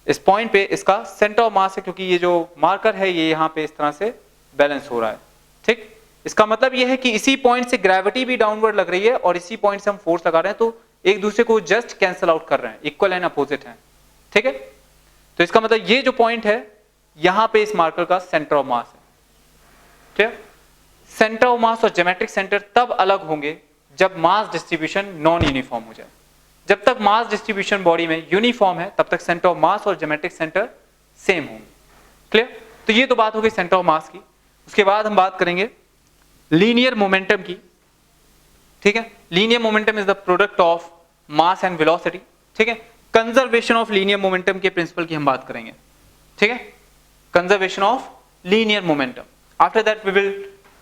इस पॉइंट पे इसका सेंटर ऑफ मास है क्योंकि ये जो मार्कर है ये यहां पे इस तरह से बैलेंस हो रहा है। ठीक, इसका मतलब ये है कि इसी पॉइंट से ग्रेविटी भी डाउनवर्ड लग रही है और इसी पॉइंट से हम फोर्स लगा रहे हैं, तो एक दूसरे को जस्ट कैंसिल आउट कर रहे हैं, इक्वल एंड अपोजिट है। ठीक है, तो इसका मतलब ये जो पॉइंट है यहां पे इस मार्कर का सेंटर ऑफ मास है। ठीक, सेंटर ऑफ मास और ज्योमेट्रिक सेंटर तब अलग होंगे जब मास डिस्ट्रीब्यूशन नॉन यूनिफॉर्म हो जाए। जब तक मास डिस्ट्रीब्यूशन बॉडी में यूनिफॉर्म है तब तक सेंटर ऑफ मास और ज्योमेट्रिक सेंटर सेम होंगे। क्लियर? तो ये तो बात हो गई सेंटर ऑफ मास की। उसके बाद हम बात करेंगे लीनियर मोमेंटम की। ठीक है, linear momentum is the product of mass and velocity. ठीक है, कंजर्वेशन ऑफ लीनियर मोमेंटम के प्रिंसिपल की हम बात करेंगे। ठीक है, conservation of linear momentum. After that we will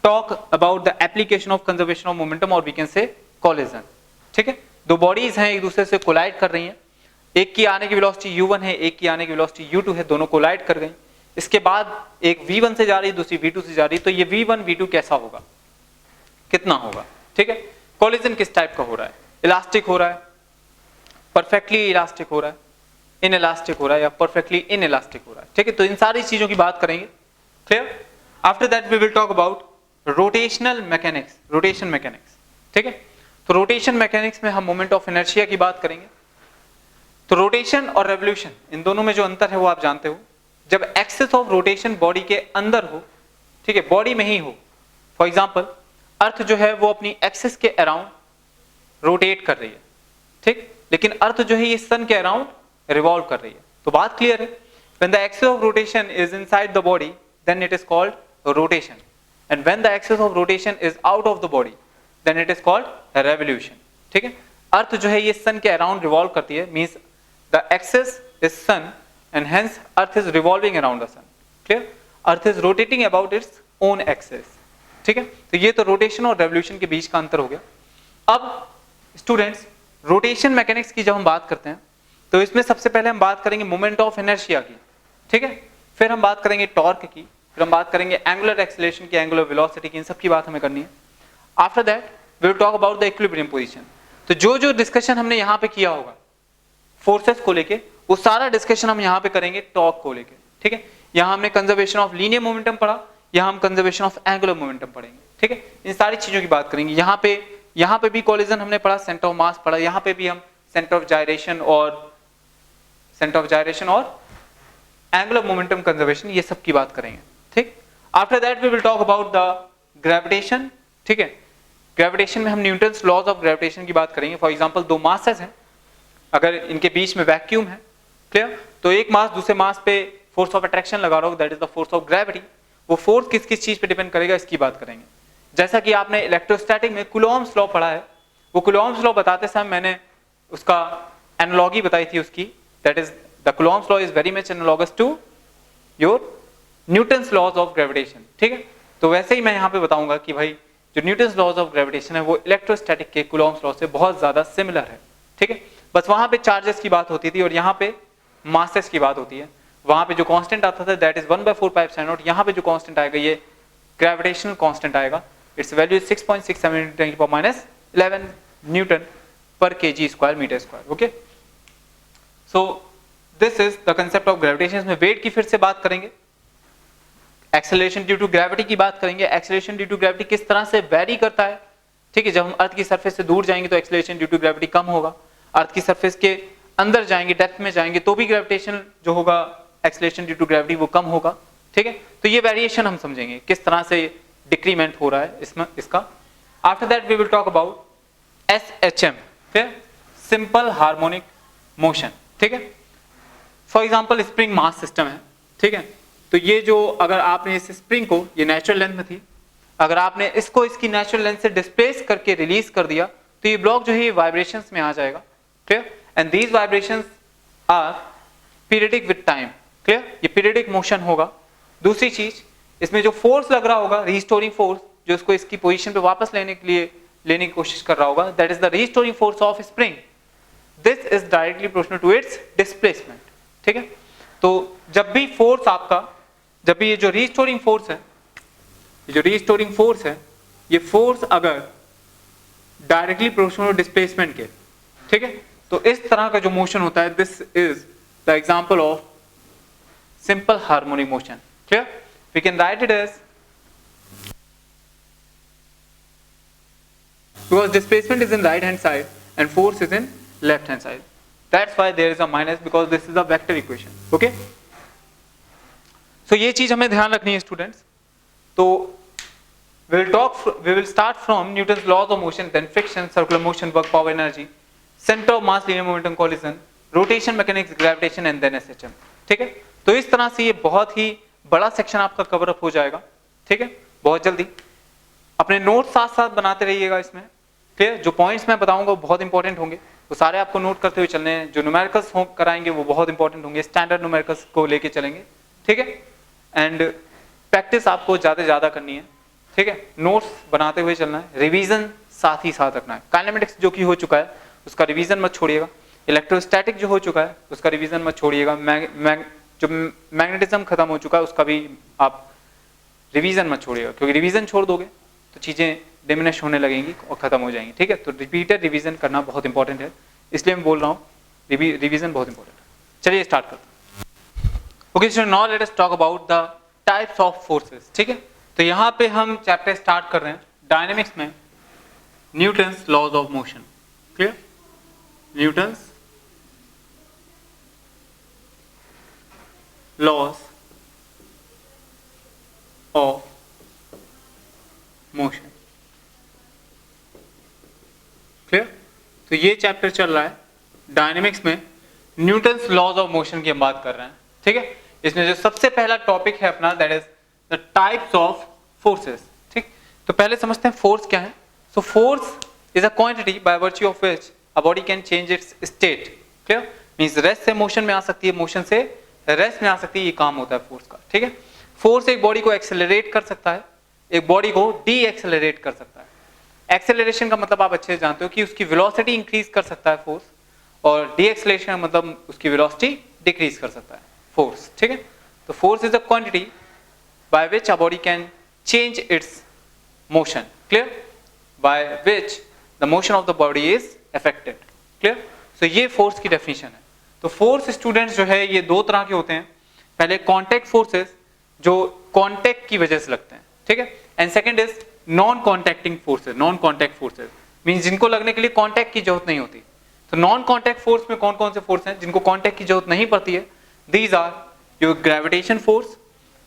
talk about the application of conservation of momentum और वी कैन से कोलिजन। ठीक है, दो बॉडीज हैं एक दूसरे से कोलाइड कर रही हैं, एक की आने की वेलोसिटी u1 है, एक की आने की वेलोसिटी u2 है, दोनों कोलाइड कर गई। इसके बाद एक v1 से जा रही है, दूसरी v2 से जा रही है, तो ये v1 v2 कैसा होगा, कितना होगा? ठीक है, कोलिजन किस टाइप का हो रहा है? इलास्टिक हो रहा है, परफेक्टली इलास्टिक हो रहा है, इनइलास्टिक हो रहा है या परफेक्टली इनइलास्टिक हो रहा है। ठीक है, तो इन सारी चीजों की बात करेंगे। Clear? After that we will talk about rotational mechanics, rotation mechanics. ठीक है, तो रोटेशन मैकेनिक्स में हम मोमेंट ऑफ इनर्शिया की बात करेंगे। तो रोटेशन और रेवोल्यूशन इन दोनों में जो अंतर है वो आप जानते हो। जब एक्सिस ऑफ रोटेशन बॉडी के अंदर हो, ठीक है, बॉडी में ही हो, फॉर एग्जांपल अर्थ जो है वो अपनी एक्सिस के अराउंड रोटेट कर रही है, ठीक, लेकिन अर्थ जो है ये सन के अराउंड रिवॉल्व कर रही है। तो बात क्लियर है? When the axis of rotation is inside the body then it is called rotation, and when the axis of rotation is out of the body then it is called revolution. ठीक है, अर्थ जो है ये सन के around revolve करती है, means the axis is sun and hence earth is revolving around the sun. clear? earth is rotating about its own axis. ठीक है, तो ये तो रोटेशन और रेवोल्यूशन के बीच का अंतर हो गया। अब स्टूडेंट्स, रोटेशन मैकेनिक्स की जब हम बात करते हैं तो इसमें सबसे पहले हम बात करेंगे मोमेंट ऑफ इनर्शिया की। ठीक है, फिर हम बात करेंगे टॉर्क की, फिर हम बात करेंगे एंगुलर एक्सेलरेशन की, एंगुलर वेलोसिटी की, इन सब की बात हमें करनी है। After that we will talk about the equilibrium position. तो जो जो डिस्कशन हमने यहाँ पे किया होगा फोर्सेस को लेके, वो सारा डिस्कशन हम यहाँ पे करेंगे टॉर्क को लेके। ठीक है, यहाँ हमने कंजर्वेशन ऑफ लीनियर मोमेंटम पढ़ा, यहाँ हम कंजर्वेशन ऑफ एंगुलर मोमेंटम पढ़ेंगे। ठीक है, इन सारी चीजों की बात करेंगे। यहाँ पे भी कोलिजन हमने पढ़ा, सेंटर ऑफ मास पढ़ा, यहाँ पे भी हम सेंटर ऑफ जायरेशन और एंगुलर मोमेंटम कंजर्वेशन ये सब की बात करेंगे। ठीक, after that we will talk about the gravitation. ठीक है, ग्रेविटेशन में हम न्यूटन्स लॉज ऑफ ग्रेविटेशन की बात करेंगे। फॉर एग्जाम्पल दो मासेस हैं, अगर इनके बीच में वैक्यूम है, क्लियर, तो एक मास दूसरे मास पे फोर्स ऑफ अट्रैक्शन लगा रहा हो, that is the force of gravity. वो फोर्स किस किस चीज पे डिपेंड करेगा इसकी बात करेंगे। जैसा कि आपने इलेक्ट्रोस्टैटिक में कूलॉम्स लॉ पढ़ा है, वो कूलॉम्स लॉ बताते समय मैंने उसका एनालॉगी बताई थी उसकी, that is the Coulomb's law is very much analogous to your Newton's laws of gravitation, ठीक है। तो वैसे ही मैं यहाँ पे बताऊंगा कि भाई जो न्यूटन्स लॉज ऑफ ग्रेविटेशन है वो इलेक्ट्रोस्टैटिक के कूलॉम्स लॉ से बहुत ज्यादा सिमिलर है, ठीक है। बस वहां पे चार्जेस की बात होती थी और यहाँ पे मासेस की बात होती है। वहां पे जो कांस्टेंट आता था दैट इज 1/4πε0, यहाँ पे जो कांस्टेंट आएगा ये ग्रेविटेशनल कांस्टेंट आएगा, its value 6.67 × 10⁻11 newton per kg square meter square, okay. So this is the concept of gravitation. इसमें वेट की फिर से बात करेंगे, एक्सेलरेशन ड्यू टू ग्रेविटी की बात करेंगे, एक्सेलरेशन ड्यू टू ग्रेविटी किस तरह से वेरी करता है, ठीक है। जब हम अर्थ की सरफेस से दूर जाएंगे तो एक्सेलरेशन ड्यू टू ग्रेविटी कम होगा, अर्थ की सरफेस के अंदर जाएंगे, डेप्थ में जाएंगे तो भी ग्रेविटेशन जो होगा, एक्सेलरेशन ड्यू टू ग्रेविटी वो कम होगा, ठीक है। तो ये वेरिएशन हम समझेंगे किस तरह से डिक्रीमेंट हो रहा है इसमें इसका। After that we will talk about SHM, फिर सिंपल हार्मोनिक मोशन, ठीक है। For example spring mass system है, ठीक है। तो ये जो अगर आपने इस स्प्रिंग को, ये नेचुरल लेंथ में थी, अगर आपने इसको इसकी नेचुरल लेंथ से डिस्प्लेस करके रिलीज कर दिया तो ये ब्लॉक जो है ये वाइब्रेशंस में आ जाएगा, clear. And these vibrations are periodic with time, clear. ये पीरियडिक मोशन होगा। दूसरी चीज, इसमें जो फोर्स लग रहा होगा, रिस्टोरिंग फोर्स, जो इसको इसकी पोजीशन पे वापस लेने की कोशिश कर रहा होगा, that is the restoring force of spring. This is directly proportional to its displacement, ठीक है। तो जब भी फोर्स आपका, जब भी ये जो रिस्टोरिंग फोर्स है, ये जो रिस्टोरिंग फोर्स है, ये फोर्स अगर डायरेक्टली प्रोपोर्शनल डिस्प्लेसमेंट के, ठीक है, तो इस तरह का जो मोशन होता है, this is the example of simple harmonic motion, clear. We can write it as, because displacement is in right hand side and force is in left hand side, that's why there is a minus, because this is a vector equation, okay। so ये चीज हमें ध्यान रखनी है students. तो we will start from Newton's laws of motion, then friction, circular motion, work, power, energy, center of mass, linear momentum, collision, rotation mechanics, gravitation and then SHM, ठीक है। तो इस तरह से ये बहुत ही बड़ा सेक्शन आपका कवर अप हो जाएगा, ठीक है। बहुत जल्दी अपने नोट साथ साथ बनाते रहिएगा इसमें, क्लियर। जो पॉइंट्स मैं बताऊंगा वो बहुत इंपॉर्टेंट होंगे, वो सारे आपको नोट करते हुए चलने हैं। जो न्यूमेरिकल्स कराएंगे वो बहुत इंपॉर्टेंट होंगे, स्टैंडर्ड न्यूमेरिकल्स को लेके चलेंगे, ठीक है। एंड प्रैक्टिस आपको ज्यादा से ज्यादा करनी है, ठीक है। नोट्स बनाते हुए चलना है, रिवीजन साथ ही साथ रखना है। काइनेमेटिक्स जो कि हो चुका है उसका रिवीजन मत छोड़िएगा, इलेक्ट्रोस्टैटिक जो हो चुका है उसका रिवीजन मत छोड़िएगा, जो मैग्नेटिज्म खत्म हो चुका है उसका भी आप रिवीजन मत छोड़िएगा, क्योंकि रिवीजन छोड़ दोगे तो चीजें डिमिनिश होने लगेंगी और खत्म हो जाएंगी, ठीक है। तो रिपीटेड रिवीजन करना बहुत इंपॉर्टेंट है, इसलिए मैं बोल रहा हूँ रिवीजन बहुत इंपॉर्टेंट है। चलिए स्टार्ट करते हैं। Okay so now let us talk about the types of forces, ठीक है। तो यहाँ पे हम चैप्टर स्टार्ट कर रहे हैं डायनेमिक्स में Newton's laws of motion, clear. Newton's laws of motion, clear. तो ये चैप्टर चल रहा है डायनेमिक्स में, न्यूटन्स लॉज ऑफ मोशन की हम बात कर रहे हैं, ठीक है। इसमें जो सबसे पहला टॉपिक है अपना that is the types of forces, ठीक। तो पहले समझते हैं फोर्स क्या है। So force is a quantity by virtue of which a body can change it's state, clear. Means rest से मोशन में आ सकती है, मोशन से रेस्ट में आ सकती है, ये काम होता है फोर्स का, ठीक है। फोर्स एक बॉडी को एक्सेलरेट कर सकता है, एक बॉडी को डी एक्सेलरेट कर सकता है। एक्सेलरेशन का मतलब आप अच्छे से जानते हो कि उसकी वेलोसिटी इंक्रीज कर सकता है फोर्स, और डी एक्सेलरेशन का मतलब उसकी वेलोसिटी डिक्रीज कर सकता है फोर्स, ठीक है। तो force is a quantity by which a body can change its motion, clear, by which the motion of the body is affected, clear. So ये फोर्स की डेफिनेशन है। तो फोर्स स्टूडेंट्स जो है ये दो तरह के होते हैं, पहले कॉन्टैक्ट फोर्सेस जो कॉन्टैक्ट की वजह से लगते हैं, ठीक है। And second is non contacting forces, non contact forces means जिनको लगने के लिए कॉन्टैक्ट की जरूरत नहीं होती। तो नॉन कॉन्टैक्ट फोर्स में कौन कौन से फोर्स हैं जिनको कॉन्टैक्ट की जरूरत नहीं पड़ती है? These are your gravitation force.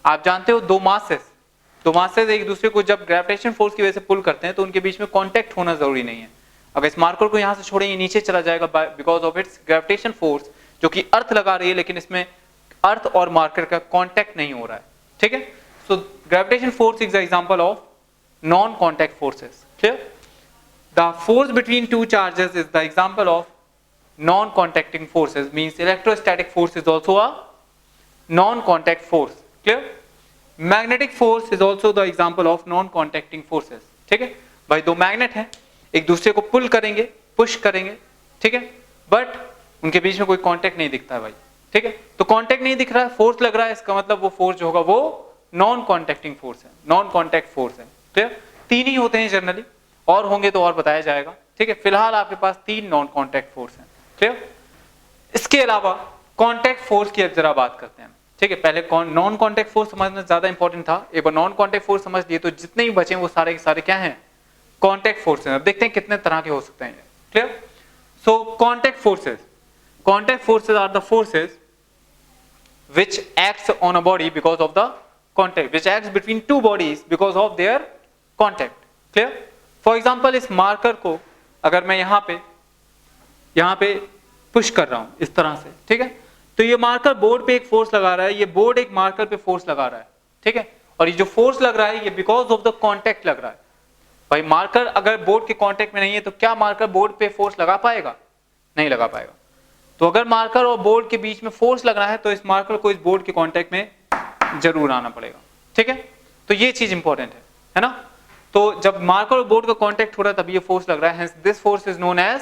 आप जानते हो दो मासेस एक दूसरे को जब ग्रेविटेशन फोर्स की वजह से पुल करते हैं तो उनके बीच में कॉन्टैक्ट होना जरूरी नहीं है। अगर इस मार्कर को यहां से छोड़ें ये नीचे चला जाएगा because of its gravitation force, जो कि अर्थ लगा रही है लेकिन इसमें अर्थ और मार्कर का कॉन्टैक्ट नहीं हो रहा है, ठीक है। So gravitation force is the example of non contact forces, clear. The force between two charges is the example of non-contacting forces means electrostatic force is also a non-contact force. Clear? Magnetic force is also the example of non-contacting forces. ठीक है भाई, दो magnet हैं, एक दूसरे को पुल करेंगे, push करेंगे, ठीक है, बट उनके बीच में कोई कांटेक्ट नहीं दिखता है भाई. ठीक है, तो कांटेक्ट नहीं दिख रहा है, फोर्स लग रहा है, इसका मतलब वो फोर्स जो होगा वो नॉन कॉन्टैक्टिंग फोर्स है, नॉन कॉन्टैक्ट फोर्स है. क्लियर? तीन ही होते हैं जनरली, और होंगे तो और बताया जाएगा. ठीक है, फिलहाल आपके पास तीन नॉन कॉन्टैक्ट फोर्स हैं. क्लियर? इसके अलावा कॉन्टैक्ट फोर्स की अब जरा बात करते हैं. ठीक है, पहले नॉन कॉन्टैक्ट फोर्स समझना ज्यादा इंपॉर्टेंट था, एक बार नॉन कॉन्टैक्ट फोर्स समझ लिए तो जितने भी बचे वो सारे के सारे क्या हैं, कॉन्टैक्ट फोर्स हैं. अब देखते हैं कितने तरह के हो सकते हैं. Clear? So contact forces are the forces which acts on a body because of the contact, which acts between two bodies because of their contact. Clear? For example, इस मार्कर को अगर मैं यहाँ पे पुश कर रहा हूँ इस तरह से, ठीक है, तो ये मार्कर बोर्ड पे एक फोर्स लगा रहा है, ये बोर्ड एक मार्कर पे फोर्स लगा रहा है. ठीक है, और ये जो फोर्स लग रहा है ये बिकॉज ऑफ द कॉन्टेक्ट लग रहा है. भाई मार्कर अगर बोर्ड के कॉन्टेक्ट में नहीं है तो क्या मार्कर बोर्ड पे फोर्स लगा पाएगा? नहीं लगा पाएगा. तो अगर मार्कर और बोर्ड के बीच में फोर्स लग रहा है तो इस मार्कर को इस बोर्ड के कांटेक्ट में जरूर आना पड़ेगा. ठीक है, तो ये चीज इंपॉर्टेंट है ना. तो जब मार्कर और बोर्ड का कांटेक्ट हो रहा है तब ये फोर्स लग रहा है, hence this force is known as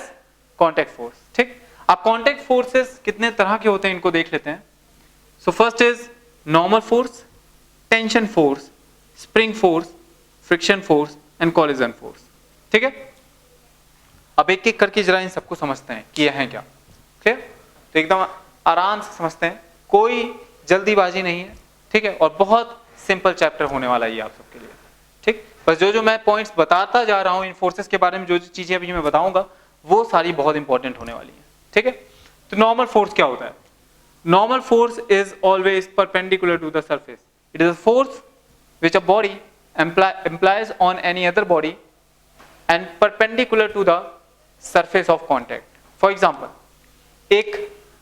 contact force. ठीक, अब कांटेक्ट फोर्सेस कितने तरह के होते हैं इनको देख लेते हैं. So first is normal force, tension force, spring force, friction force and collision force. ठीक है, अब एक एक करके जरा इन सबको समझते हैं कि ये है क्या. तो एकदम आराम से समझते हैं, कोई जल्दीबाजी नहीं है. ठीक है, और बहुत सिंपल चैप्टर होने वाला है ये आप सबके लिए. ठीक, बस जो मैं पॉइंट्स बताता जा रहा हूं इन फोर्सेस के बारे में, जो चीजें अभी मैं बताऊंगा वो सारी बहुत इंपॉर्टेंट होने वाली है. ठीक है, तो नॉर्मल फोर्स क्या होता है? Normal force is always perpendicular to the surface. It is a force which a body implies on any other body and perpendicular to the surface of contact. For example, एक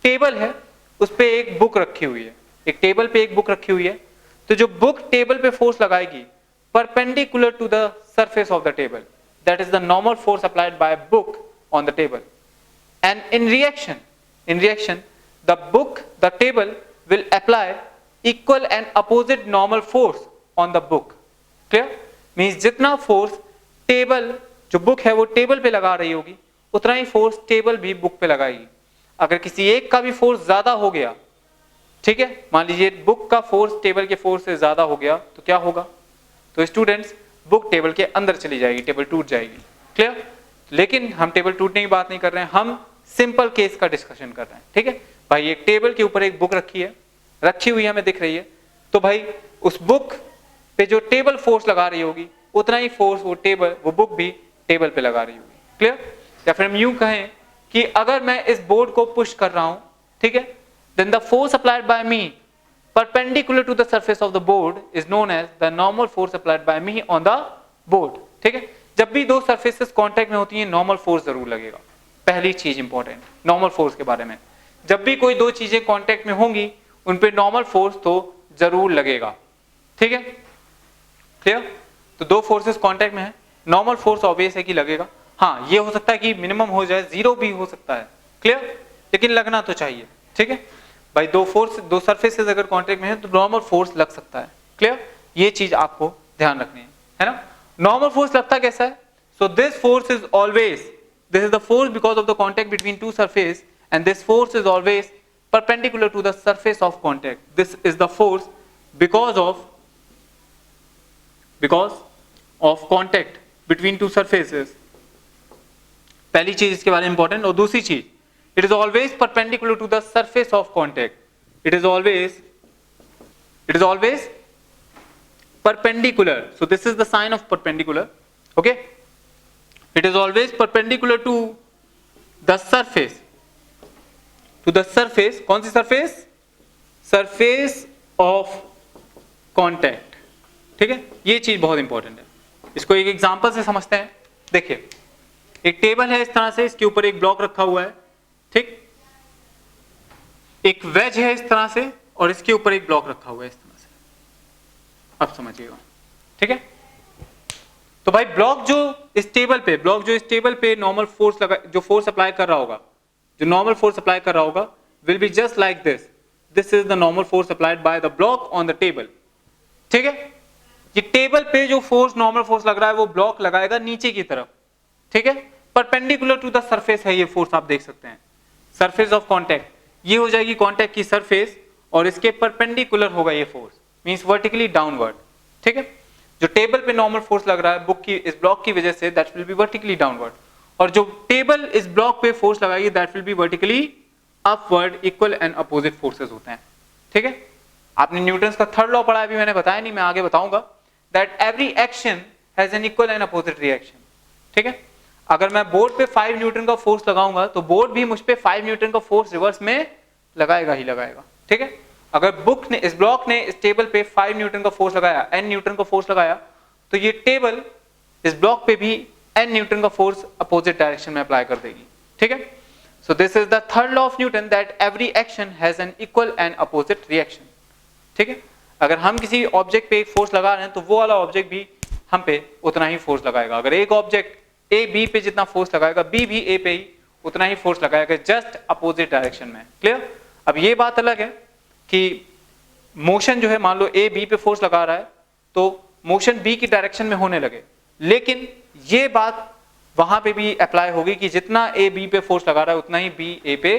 table है, उस पे एक book रखी हुई है, एक table पे एक बुक रखी हुई है, तो जो बुक टेबल पे फोर्स लगाएगी perpendicular to the surface of the table, that is the normal force applied by book on the table. And in reaction the table will apply equal and opposite normal force on the book. Clear? Means जितना force table, जो book है वो table पे लगा रही होगी, उतना ही force table भी बुक पे लगाएगी. अगर किसी एक का भी फोर्स ज्यादा हो गया, ठीक है, मान लीजिए बुक का फोर्स टेबल के फोर्स से ज्यादा हो गया, तो क्या होगा? तो स्टूडेंट्स, बुक टेबल के अंदर चली जाएगी, टेबल टूट जाएगी. क्लियर? लेकिन हम टेबल टूटने की बात नहीं कर रहे हैं, हम सिंपल केस का डिस्कशन कर रहे हैं. ठीक है भाई, एक टेबल के ऊपर एक बुक रखी हुई हमें दिख रही है, तो भाई उस बुक पे जो टेबल फोर्स लगा रही होगी उतना ही फोर्स वो बुक भी टेबल पे लगा रही होगी. क्लियर? या फिर हम यूं कहें कि अगर मैं इस बोर्ड को पुश कर रहा हूं, ठीक है, then the force applied by me perpendicular to the surface of the board is known as the normal force applied by me on the board. ठीक है, जब भी दो सरफेसेस कांटेक्ट में होती हैं नॉर्मल फोर्स जरूर लगेगा. पहली चीज इंपॉर्टेंट नॉर्मल फोर्स के बारे में, जब भी कोई दो चीजें कांटेक्ट में होंगी उन पे नॉर्मल फोर्स तो जरूर लगेगा. ठीक है, क्लियर? तो दो फोर्सेस कांटेक्ट में है, नॉर्मल फोर्स ऑब्वियस है कि लगेगा. हाँ, ये हो सकता है कि मिनिमम हो जाए, जीरो भी हो सकता है. क्लियर? लेकिन लगना तो चाहिए. ठीक है भाई, दो सरफेसेस अगर कांटेक्ट में है तो नॉर्मल फोर्स लग सकता है. क्लियर? ये चीज आपको ध्यान रखनी है ना. नॉर्मल फोर्स लगता कैसा है? So this force is the force because of the contact between two surface, and this force is always perpendicular to the surface of contact. This is the force because of contact between two surfaces. पहली चीज इसके बारे में important. और दूसरी चीज, it is always perpendicular to the surface of contact. It is always perpendicular. So this is the sign of perpendicular. Okay, it is always perpendicular to the surface. To the surface, कौन सी surface? Surface of contact. ठीक है, ये चीज बहुत important है. इसको एक example से समझते हैं. देखिए, एक टेबल है इस तरह से, इसके ऊपर एक ब्लॉक रखा हुआ है. ठीक, एक वेज है इस तरह से और इसके ऊपर एक ब्लॉक रखा हुआ है इस तरह से. अब समझिएगा. ठीक है, तो भाई ब्लॉक जो इस टेबल पे नॉर्मल फोर्स लगा, जो फोर्स अप्लाई कर रहा होगा, जो नॉर्मल फोर्स अप्लाई कर रहा होगा will be just like this, this is the normal force applied by the block on the table. ठीक है, ये टेबल पे जो फोर्स नॉर्मल फोर्स लग रहा है वो ब्लॉक लगाएगा नीचे की तरफ। ठीक है, परपेंडिकुलर टू द सरफेस है ये फोर्स, आप देख सकते हैं सरफेस ऑफ कांटेक्ट, ये हो जाएगी कांटेक्ट की सरफेस और इसके परपेंडिकुलर होगा ये फोर्स, मींस वर्टिकली डाउनवर्ड। ठीक है, जो टेबल पे नॉर्मल फोर्स लग रहा है बुक की इस ब्लॉक की वजह say that will B vertically downward, और जो टेबल इस ब्लॉक पे फोर्स लगाएगी that will B vertically upward. Equal and opposite forces होते हैं। ठीक है, आपने न्यूटन्स का थर्ड लॉ पढ़ा है, अभी मैंने बताया नहीं, मैं आगे बताऊंगा, that every action has an equal and opposite reaction. ठीक है, अगर मैं बोर्ड पे 5 न्यूटन का फोर्स लगाऊंगा तो बोर्ड भी मुझ पे 5 न्यूटन का फोर्स रिवर्स में लगाएगा ही लगाएगा। ठीक है, अगर बुक ने इस ब्लॉक ने इस टेबल पे 5 न्यूटन का फोर्स लगाया, n न्यूटन का फोर्स लगाया, तो ये टेबल इस ब्लॉक पे भी n न्यूटन का फोर्स अपोजिट डायरेक्शन में अप्लाई कर देगी। ठीक है, so this is the third law of Newton that every action has an equal and opposite reaction. ठीक है, अगर हम किसी ऑब्जेक्ट पे एक फोर्स लगा रहे हैं तो वो वाला ऑब्जेक्ट भी हम पे उतना ही फोर्स लगाएगा। अगर एक ऑब्जेक्ट ए बी पे जितना फोर्स लगाएगा बी भी ए पे ही उतना ही फोर्स लगाएगा, जस्ट अपोजिट डायरेक्शन में। क्लियर? अब ये बात अलग है कि मोशन जो है, मान लो ए बी पे फोर्स लगा रहा है तो मोशन बी की डायरेक्शन में होने लगे, लेकिन ये बात वहां पे भी अप्लाई होगी कि जितना ए बी पे फोर्स लगा रहा है उतना ही बी ए पे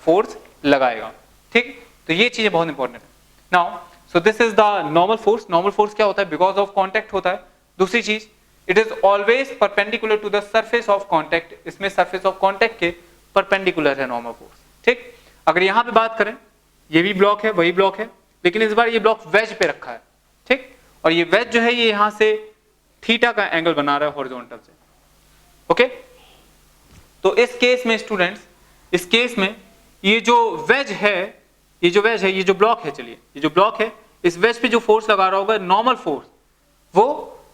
फोर्स लगाएगा। ठीक, तो ये चीजें बहुत इंपॉर्टेंट है। Now so this is the normal force. Normal force क्या होता है? बिकॉज ऑफ कॉन्टैक्ट होता है। दूसरी चीज, it is always perpendicular to the surface of contact. इसमें सरफेस ऑफ कॉन्टैक्ट के परपेंडिकुलर है नॉर्मल फोर्स। ठीक, अगर यहां पे बात करें, ये भी ब्लॉक है, वही ब्लॉक है, लेकिन इस बार ये ब्लॉक वेज पे रखा है। ठीक, और ये वेज जो है ये यहां से थीटा का एंगल बना रहा है हॉरिजॉन्टल से। ओके, तो इस केस में स्टूडेंट्स, इस केस में ये जो वेज है, ये जो वेज है, ये जो ब्लॉक है, चलिए ये जो ब्लॉक है, इस वेज पे जो फोर्स लगा रहा होगा नॉर्मल फोर्स, वो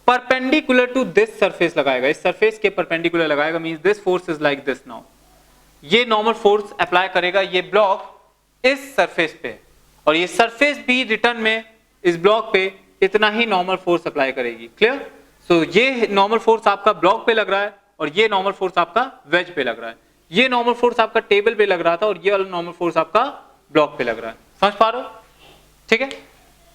परपेंडिकुलर टू दिस सरफेस लगाएगा, इस सरफेस के परपेंडिकुलर लगाएगा, means this force is like this. Now ये नॉर्मल फोर्स अप्लाई करेगा ये ब्लॉक इस सरफेस पे, और ये सरफेस भी रिटर्न में इस ब्लॉक पे इतना ही नॉर्मल फोर्स अप्लाई करेगी। क्लियर? सो ये नॉर्मल फोर्स आपका ब्लॉक पे लग रहा है और ये नॉर्मल फोर्स आपका वेज पे लग रहा है। ये नॉर्मल फोर्स आपका टेबल पे लग रहा था और ये वाला नॉर्मल फोर्स आपका ब्लॉक पे लग रहा है। समझ पा रहे हो? ठीक है,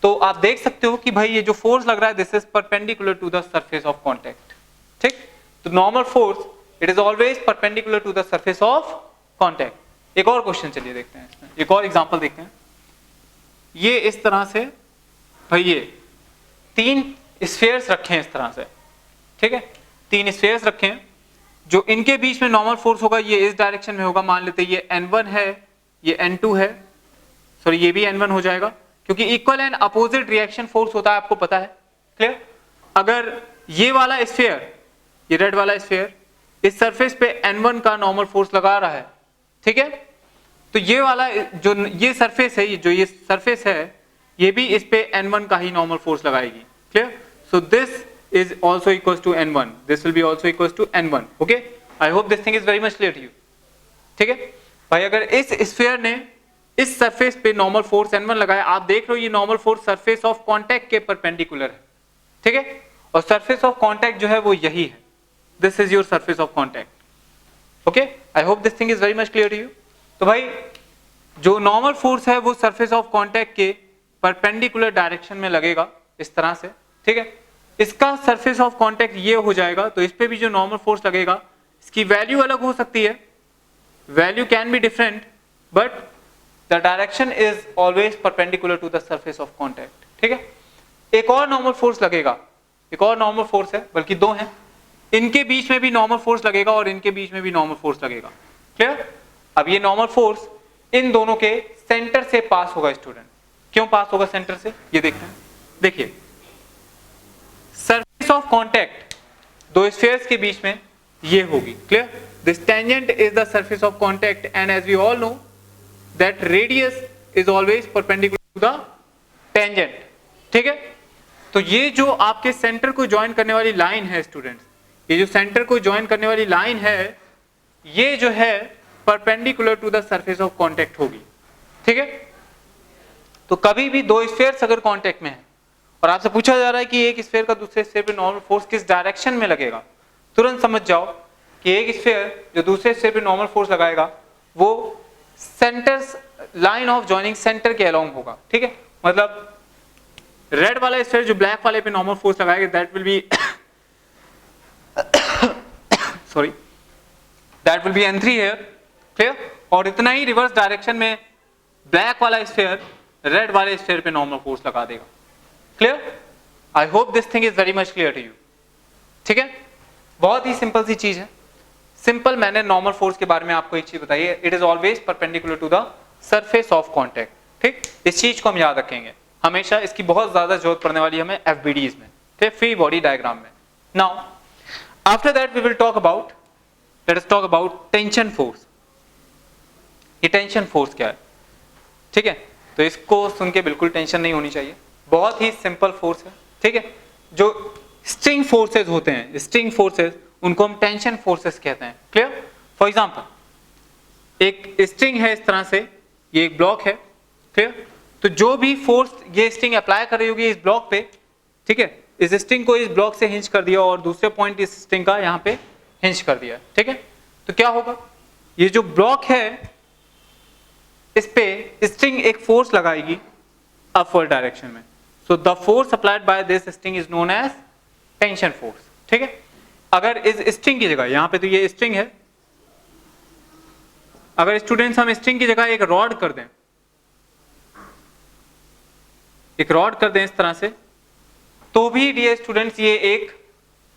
तो आप देख सकते हो कि भाई ये जो फोर्स लग रहा है this is perpendicular to the surface of contact. ठीक, तो normal force it is always perpendicular to the surface of contact. एक और क्वेश्चन चलिए देखते हैं इसमें, एक और एग्जांपल देखते हैं। ये इस तरह से भाई ये 3 स्फीयर्स रखे हैं इस तरह से। ठीक है, 3 स्फीयर्स रखे हैं, जो इनके बीच में नॉर्मल फोर्स होगा ये इस डायरेक्शन में होगा। मान लेते हैं ये n1 है, ये n2 है, सॉरी ये भी n1 हो जाएगा, क्योंकि equal and opposite reaction force होता है, आपको पता है। क्लियर? अगर ये वाला स्फीयर, ये रेड वाला स्फीयर इस सरफेस पे n1 का नॉर्मल फोर्स लगा रहा है, ठीक है, तो ये वाला जो ये सरफेस है, जो ये सरफेस है, ये भी इस पे n1 का ही नॉर्मल फोर्स लगाएगी। Clear? So this is also equals to n1, this will be also equals to n1. okay, I hope this thing is very much clear to you. ठीक है भाई, अगर इस स्फीयर ने इस सरफेस पे नॉर्मल फोर्स n1 लगाया, आप देख रहे हो ये normal force surface of contact के परपेंडिकुलर है। ठीक है, और सरफेस ऑफ कांटेक्ट जो है वो यही है, this is your surface of contact. Okay, I hope this thing is very much clear to you. तो भाई जो नॉर्मल फोर्स है वो सरफेस ऑफ कांटेक्ट के परपेंडिकुलर डायरेक्शन में लगेगा इस तरह से। ठीक है, इसका सरफेस ऑफ कांटेक्ट ये हो जाएगा, तो इस पे भी जो नॉर्मल फोर्स लगेगा इसकी वैल्यू अलग हो सकती है, value can be different, but the direction is always perpendicular to the surface of contact. ठीक है, एक और नॉर्मल फोर्स लगेगा, एक और नॉर्मल फोर्स है, बल्कि 2 हैं, इनके बीच में भी नॉर्मल फोर्स लगेगा और इनके बीच में भी नॉर्मल फोर्स लगेगा। क्लियर? अब ये नॉर्मल फोर्स इन दोनों के सेंटर से पास होगा। स्टूडेंट, क्यों पास होगा सेंटर से, ये देखते हैं। देखिए, सरफेस ऑफ कांटेक्ट 2 स्फीयर्स के बीच में ये होगी। Clear? This tangent is the surface of contact and as we all know that radius is always perpendicular to the tangent. ठीक है, तो ये जो आपके सेंटर को ज्वाइन करने वाली लाइन है स्टूडेंट्स, ये जो सेंटर को ज्वाइन करने वाली लाइन है, ये जो है perpendicular to the surface of contact होगी। ठीक है, तो कभी भी 2 स्फीयर्स अगर कांटेक्ट में है और आपसे पूछा जा रहा है कि एक स्फीयर का दूसरे स्फीयर पे नॉर्मल फोर्स किस डायरेक्शन में लगेगा, तुरंत समझ जाओ कि एक स्फीयर जो दूसरे स्फीयर पे नॉर्मल फोर्स लगाएगा वो centre line of joining centre के अलोंग होगा, ठीक है। मतलब रेड वाला स्फीयर जो ब्लैक वाले पे नॉर्मल फोर्स लगाएगा that will be sorry that will be N3 here, clear. और इतना ही रिवर्स डायरेक्शन में ब्लैक वाला स्फीयर रेड वाले स्फीयर पे नॉर्मल फोर्स लगा देगा, clear. I hope this thing is very much clear to you, ठीक है। बहुत ही सिंपल सी चीज है, सिंपल मैंने नॉर्मल फोर्स के बारे में आपको एक चीज बताई है, it is always perpendicular to the surface of contact, ठीक। इस चीज को हम याद रखेंगे हमेशा, इसकी बहुत ज्यादा जरूरत पड़ने वाली है हमें FBDs में, ठीक, फ्री बॉडी डायग्राम में। Now after that we will talk about, let us talk about tension force. ये टेंशन फोर्स क्या है, ठीक है। तो इसको सुन के बिल्कुल टेंशन नहीं होनी चाहिए, बहुत ही सिंपल फोर्स है, ठीक है। जो स्ट्रिंग फोर्सेस होते हैं, स्ट्रिंग फोर्सेस, उनको हम टेंशन फोर्सेस कहते हैं, क्लियर। फॉर एग्जांपल एक स्ट्रिंग है इस तरह से, ये एक ब्लॉक है, क्लियर। तो जो भी फोर्स ये स्ट्रिंग अप्लाई कर रही होगी इस ब्लॉक पे, ठीक है, इस स्ट्रिंग को इस ब्लॉक से हिंज कर दिया और दूसरे पॉइंट इस स्ट्रिंग का यहाँ पे हिंज कर दिया, ठीक है। तो क्या होगा, ये जो ब्लॉक है इस पे स्ट्रिंग एक फोर्स लगाएगी अपवर्ड डायरेक्शन में, so the force applied by this string is known as tension force, ठीक है। अगर इस स्ट्रिंग की जगह, यहाँ पे तो ये स्ट्रिंग है, अगर स्टूडेंट्स हम स्ट्रिंग की जगह एक रॉड कर दें, एक रॉड कर दें इस तरह से, तो भी डियर स्टूडेंट्स ये एक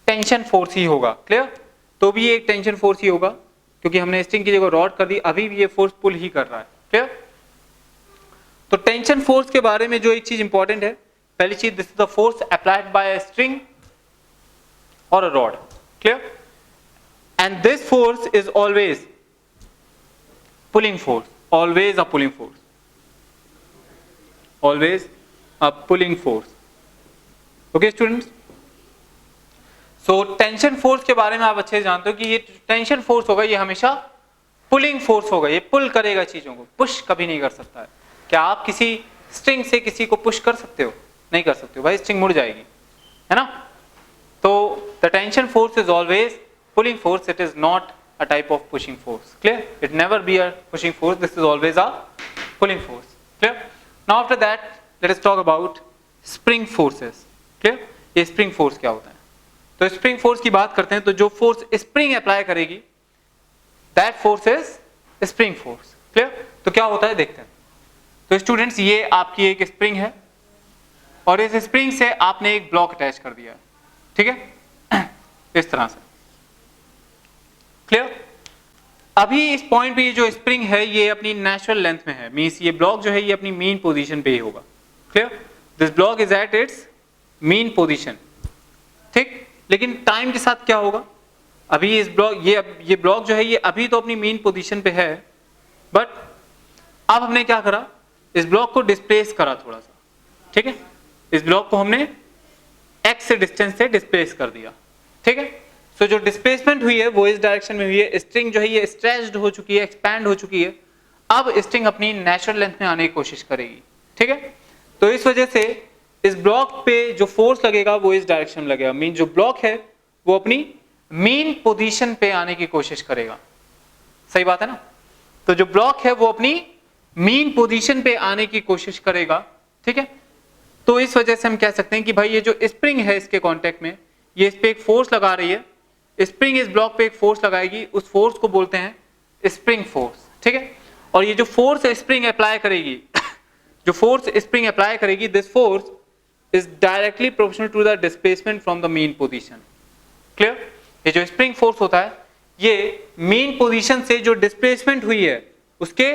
टेंशन फोर्स ही होगा, क्लियर। तो भी ये एक टेंशन फोर्स ही होगा, क्योंकि हमने स्ट्रिंग की जगह रॉड कर दी, अभी भी ये फोर्स पुल ही कर रहा है, क्लियर। तो टेंशन फोर्स के बारे में जो एक चीज इंपॉर्टेंट है, पहली चीज, this is the force applied by a string और a rod, clear. And this force is always pulling force, always a pulling force, always a pulling force, okay students। so tension force के बारे में आप अच्छे से जानते हो कि ये टेंशन फोर्स होगा, ये हमेशा पुलिंग फोर्स होगा, ये पुल करेगा चीजों को, पुश कभी नहीं कर सकता है। क्या आप किसी स्ट्रिंग से किसी को पुश कर सकते हो? नहीं कर सकते हो भाई, स्ट्रिंग मुड़ जाएगी, है ना। तो the tension force is always pulling force, it is not a type of pushing force, clear। it never be a pushing force, this is always a pulling force, clear। now after that let us talk about spring forces, clear। ये spring force क्या होता है? तो spring force की बात करते हैं, तो जो force spring अप्लाई करेगी that force is spring force, clear। तो क्या होता है देखते हैं। तो स्टूडेंट्स ये आपकी एक spring है और इस spring से आपने एक ब्लॉक अटैच कर दिया है, ठीक है, इस तरह से, क्लियर। अभी इस पॉइंट पे ये जो स्प्रिंग है ये अपनी नेचुरल लेंथ में है, मींस ये ब्लॉक जो है ये अपनी मीन पोजीशन पे ही होगा, clear. This block is at its mean position, ठीक। लेकिन टाइम के साथ क्या होगा, अभी इस ब्लॉक ये ब्लॉक जो है ये अभी तो अपनी मीन पोजीशन पे है, बट अब हमने क्या करा, इस ब्लॉक को डिस्प्लेस करा थोड़ा सा, ठीक है। इस ब्लॉक को हमने एक्स से डिस्टेंस से डिस्प्लेस कर दिया, ठीक है। सो जो डिस्प्लेसमेंट हुई है वो इस डायरेक्शन में हुई है, स्ट्रिंग जो है ये स्ट्रेच्ड हो चुकी है, एक्सपैंड हो चुकी है, अब स्ट्रिंग अपनी नेचुरल लेंथ में आने की कोशिश करेगी, ठीक है। तो इस वजह से इस ब्लॉक पे जो फोर्स लगेगा वो इस डायरेक्शन में लगेगा, मीन जो ब्लॉक है वो अपनी मीन पोजीशन पे आने की कोशिश करेगा, सही बात है ना। तो जो ब्लॉक है वो अपनी मीन पोजीशन पे आने की कोशिश करेगा, ठीक है। तो इस वजह से हम कह सकते हैं कि भाई ये जो स्प्रिंग है इसके कॉन्टेक्ट में, ये इस पे एक फोर्स लगा रही है, स्प्रिंग इस ब्लॉक पे एक फोर्स लगाएगी, उस फोर्स को बोलते हैं स्प्रिंग फोर्स, ठीक है। और ये जो फोर्स स्प्रिंग अप्लाई करेगी जो फोर्स स्प्रिंग अप्लाई करेगी, this force is directly proportional to the displacement from the mean position, clear. ये जो स्प्रिंग फोर्स होता है ये मीन पोजीशन से जो डिस्प्लेसमेंट हुई है उसके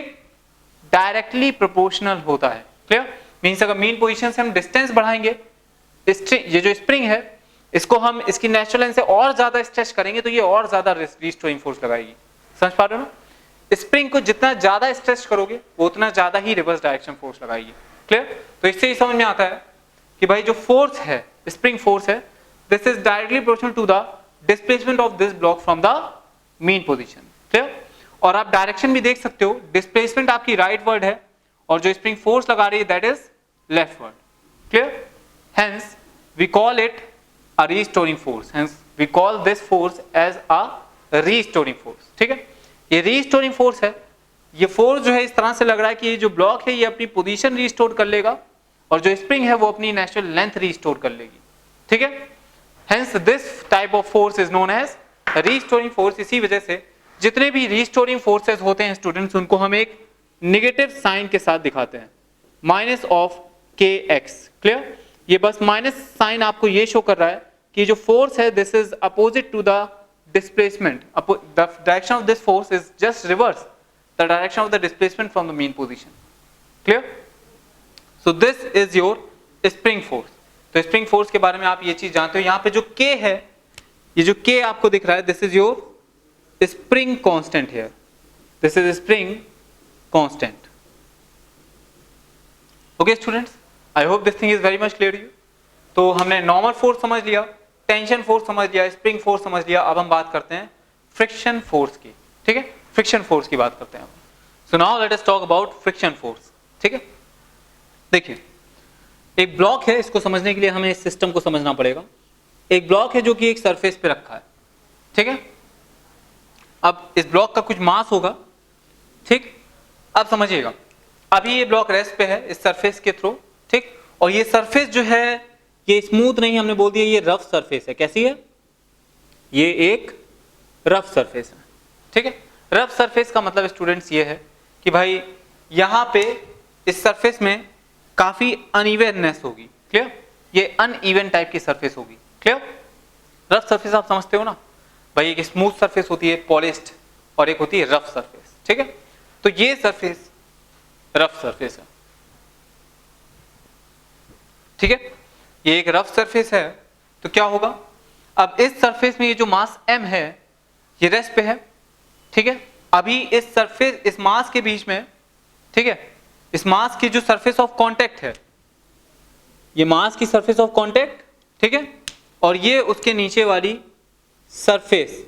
डायरेक्टली प्रोपोर्शनल होता है, क्लियर। मींस अगर मीन पोजीशन से हम डिस्टेंस बढ़ाएंगे, ये जो स्प्रिंग है इसको हम इसकी नेचुरल लेंथ से और ज्यादा स्ट्रेच करेंगे तो ये और ज्यादा रिस्टोरिंग फोर्स लगाएगी, समझ पा रहे हो ना। स्प्रिंग को जितना ज्यादा स्ट्रेच करोगे वो उतना ज्यादा ही रिवर्स डायरेक्शन फोर्स लगाएगी, क्लियर। तो इससे ही समझ में आता है कि भाई जो फोर्स है स्प्रिंग फोर्स है, this is directly proportional to the displacement of this block from the mean position, clear. और आप डायरेक्शन भी देख सकते हो, डिस्प्लेसमेंट आपकी राइट वर्ड है और जो स्प्रिंग फोर्स लगा रही है that is leftward, clear. Hence we call it a restoring force, hence we call this force as a restoring force, ठीक है। ये restoring force है, ये फोर्स जो है इस तरह से लग रहा है कि ये जो ब्लॉक है ये अपनी पोजीशन रिस्टोर कर लेगा और जो स्प्रिंग है वो अपनी नेचुरल लेंथ रिस्टोर कर लेगी, ठीक है। Hence this type of force is known as restoring force. इसी वजह से जितने भी रीस्टोरिंग फोर्सेस होते हैं स्टूडेंट्स, उनको हम एक नेगेटिव साइन के साथ दिखाते हैं, माइनस ऑफ के एक्स। क्लियर? ये बस माइनस साइन आपको ये शो कर रहा है कि जो फोर्स है this is opposite to the displacement. The direction of this force is just reverse the direction of the displacement from the mean position. Clear? So this is your spring force. तो spring force के बारे में आप ये चीज जानते हो। यहाँ पे जो K है, ये जो K आपको दिख रहा है, this is your spring constant here. This is spring constant. Okay students, I hope this thing is very much clear to you. तो हमने normal force समझ लिया, टेंशन फोर्स समझ लिया, स्प्रिंग फोर्स समझ लिया। अब हम बात करते हैं फ्रिक्शन फोर्स की, ठीक है। फ्रिक्शन फोर्स की बात करते हैं। So now let us talk about friction force, ठीक है। देखिए, एक ब्लॉक है, इसको समझने के लिए हमें इस सिस्टम को समझना पड़ेगा। एक ब्लॉक है जो कि एक सरफेस पे रखा है, ठीक है। अब इस ब्लॉक का कुछ मास होगा, ठीक। अब समझिएगा, अभी ये ब्लॉक रेस्ट पे है इस सरफेस के थ्रू, ठीक। और ये सरफेस जो है ये स्मूथ नहीं, हमने बोल दिया ये रफ सरफेस है। कैसी है? ये एक रफ सरफेस है, ठीक है। रफ सरफेस का मतलब स्टूडेंट्स ये है कि भाई यहां पे इस सरफेस में काफी अनइवननेस होगी। क्लियर? ये अनइवन टाइप की सरफेस होगी। क्लियर? रफ सरफेस आप समझते हो ना भाई, एक स्मूथ सरफेस होती है पॉलिश्ड और एक होती है रफ सरफेस, ठीक है। तो ये सरफेस रफ सरफेस है, ठीक है। ये एक रफ सरफेस है। तो क्या होगा, अब इस सरफेस में ये जो मास m है ये रेस्ट पे है, ठीक है। अभी इस सरफेस, इस मास के बीच में, ठीक है, इस मास की जो सरफेस ऑफ कांटेक्ट है, ये मास की सरफेस ऑफ कांटेक्ट, ठीक है, और ये उसके नीचे वाली सरफेस,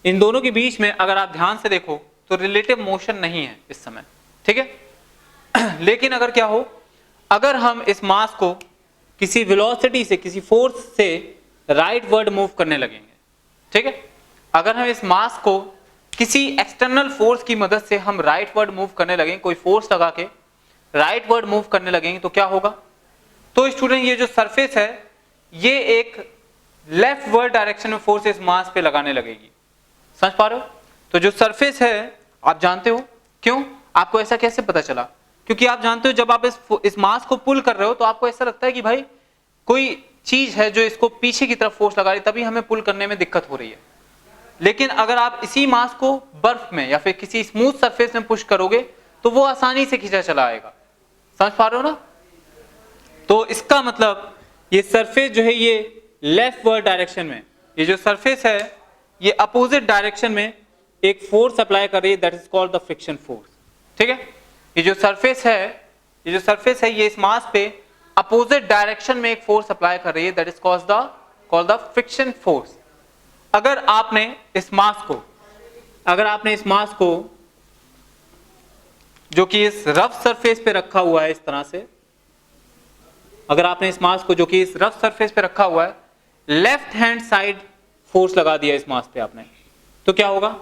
इन दोनों के बीच में अगर आप ध्यान से देखो तो रिलेटिव मोशन नहीं है इस समय, ठीक है। लेकिन अगर क्या हो, अगर हम इस मास को किसी वेलोसिटी से, किसी फोर्स से राइट वर्ड मूव करने लगेंगे, ठीक है। अगर हम इस मास को किसी एक्सटर्नल फोर्स की मदद से हम राइट वर्ड मूव करने लगेंगे, कोई फोर्स लगा के राइट वर्ड मूव करने लगेंगे, तो क्या होगा? तो स्टूडेंट ये जो सरफेस है ये एक लेफ्ट वर्ड डायरेक्शन में फोर्स इस मास पे लगाने लगेगी। समझ पा रहे हो? तो जो सरफेस है आप जानते हो, क्यों आपको ऐसा कैसे पता चला? क्योंकि आप जानते हो जब आप इस मास को पुल कर रहे हो तो आपको ऐसा लगता है कि भाई कोई चीज है जो इसको पीछे की तरफ फोर्स लगा रही है, तभी हमें पुल करने में दिक्कत हो रही है। लेकिन अगर आप इसी मास को बर्फ में या फिर किसी स्मूथ सरफेस में पुश करोगे तो वो आसानी से खींचा चला आएगा। समझ पा रहे हो ना? तो इसका मतलब ये सरफेस जो है ये लेफ्ट वर्ड डायरेक्शन में, ये जो सरफेस है ये अपोजिट डायरेक्शन में एक फोर्स अप्लाई कर रही है, that is called the friction force, ठीक है। ये जो सरफेस है ये इस मास पे अपोजिट डायरेक्शन में एक फोर्स अप्लाई कर रही है, that is called the friction force. अगर आपने इस मास को जो कि इस रफ सरफेस पे रखा हुआ है इस तरह से, अगर आपने इस मास को जो कि इस रफ सरफेस पे रखा हुआ है लेफ्ट हैंड साइड फोर्स लगा दिया इस मास पे आपने, तो क्या होगा?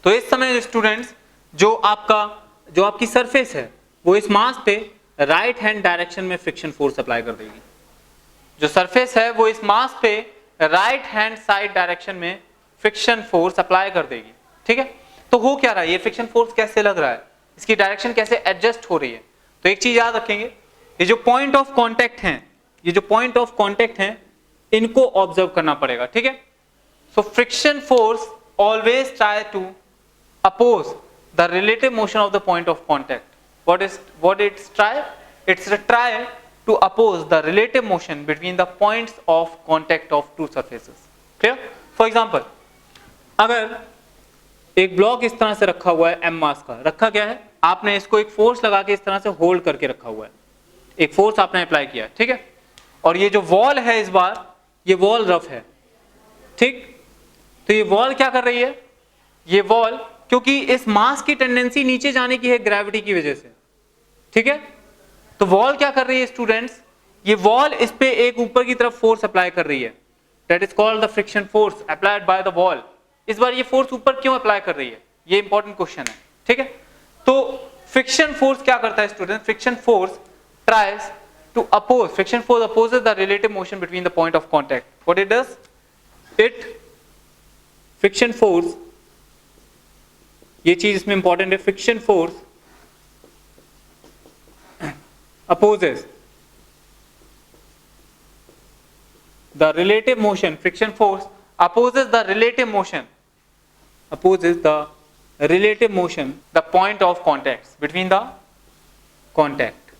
तो इस समय स्टूडेंट्स जो आपकी सरफेस है वो इस मास पे राइट हैंड डायरेक्शन में फ्रिक्शन फोर्स अप्लाई कर देगी। जो सरफेस है वो इस मास पे राइट हैंड साइड डायरेक्शन में फ्रिक्शन फोर्स अप्लाई कर देगी, ठीक है। तो हो क्या रहा है, ये फ्रिक्शन फोर्स कैसे लग रहा है, इसकी डायरेक्शन कैसे एडजस्ट हो रही है? तो एक चीज याद रखेंगे, ये जो पॉइंट ऑफ कांटेक्ट हैं इनको ऑब्जर्व करना पड़ेगा, ठीक है। So friction force always try to oppose the relative motion of the point of contact. What it's try? It's try to oppose the relative motion between the points of contact of two surfaces. Clear? For example, अगर एक block इस तरह से रखा हुआ है m मास का, रखा क्या है, आपने इसको एक फोर्स लगा के इस तरह से होल्ड करके रखा हुआ है, एक फोर्स आपने अप्लाई किया, ठीक है। और ये जो वॉल है इस बार ये वॉल रफ है, ठीक। तो ये वॉल क्या कर रही है, ये वॉल क्योंकि इस मास की टेंडेंसी नीचे जाने की है ग्रेविटी की वजह से, ठीक है। तो वॉल क्या कर रही है स्टूडेंट्स, ये वॉल इस पे एक ऊपर की तरफ फोर्स अप्लाई कर रही है, that is called the friction force applied by the wall. इस बार ये फोर्स ऊपर क्यों अप्लाई कर रही है, ये इंपॉर्टेंट क्वेश्चन है, ठीक है। तो फ्रिक्शन फोर्स क्या करता है student? Friction force tries to oppose, friction force opposes the relative motion between the point of contact. What it does? It, friction force, ये चीज इसमें इंपॉर्टेंट है, friction force opposes the relative motion, friction force opposes the relative motion, opposes the relative motion, the point of contacts between the contact.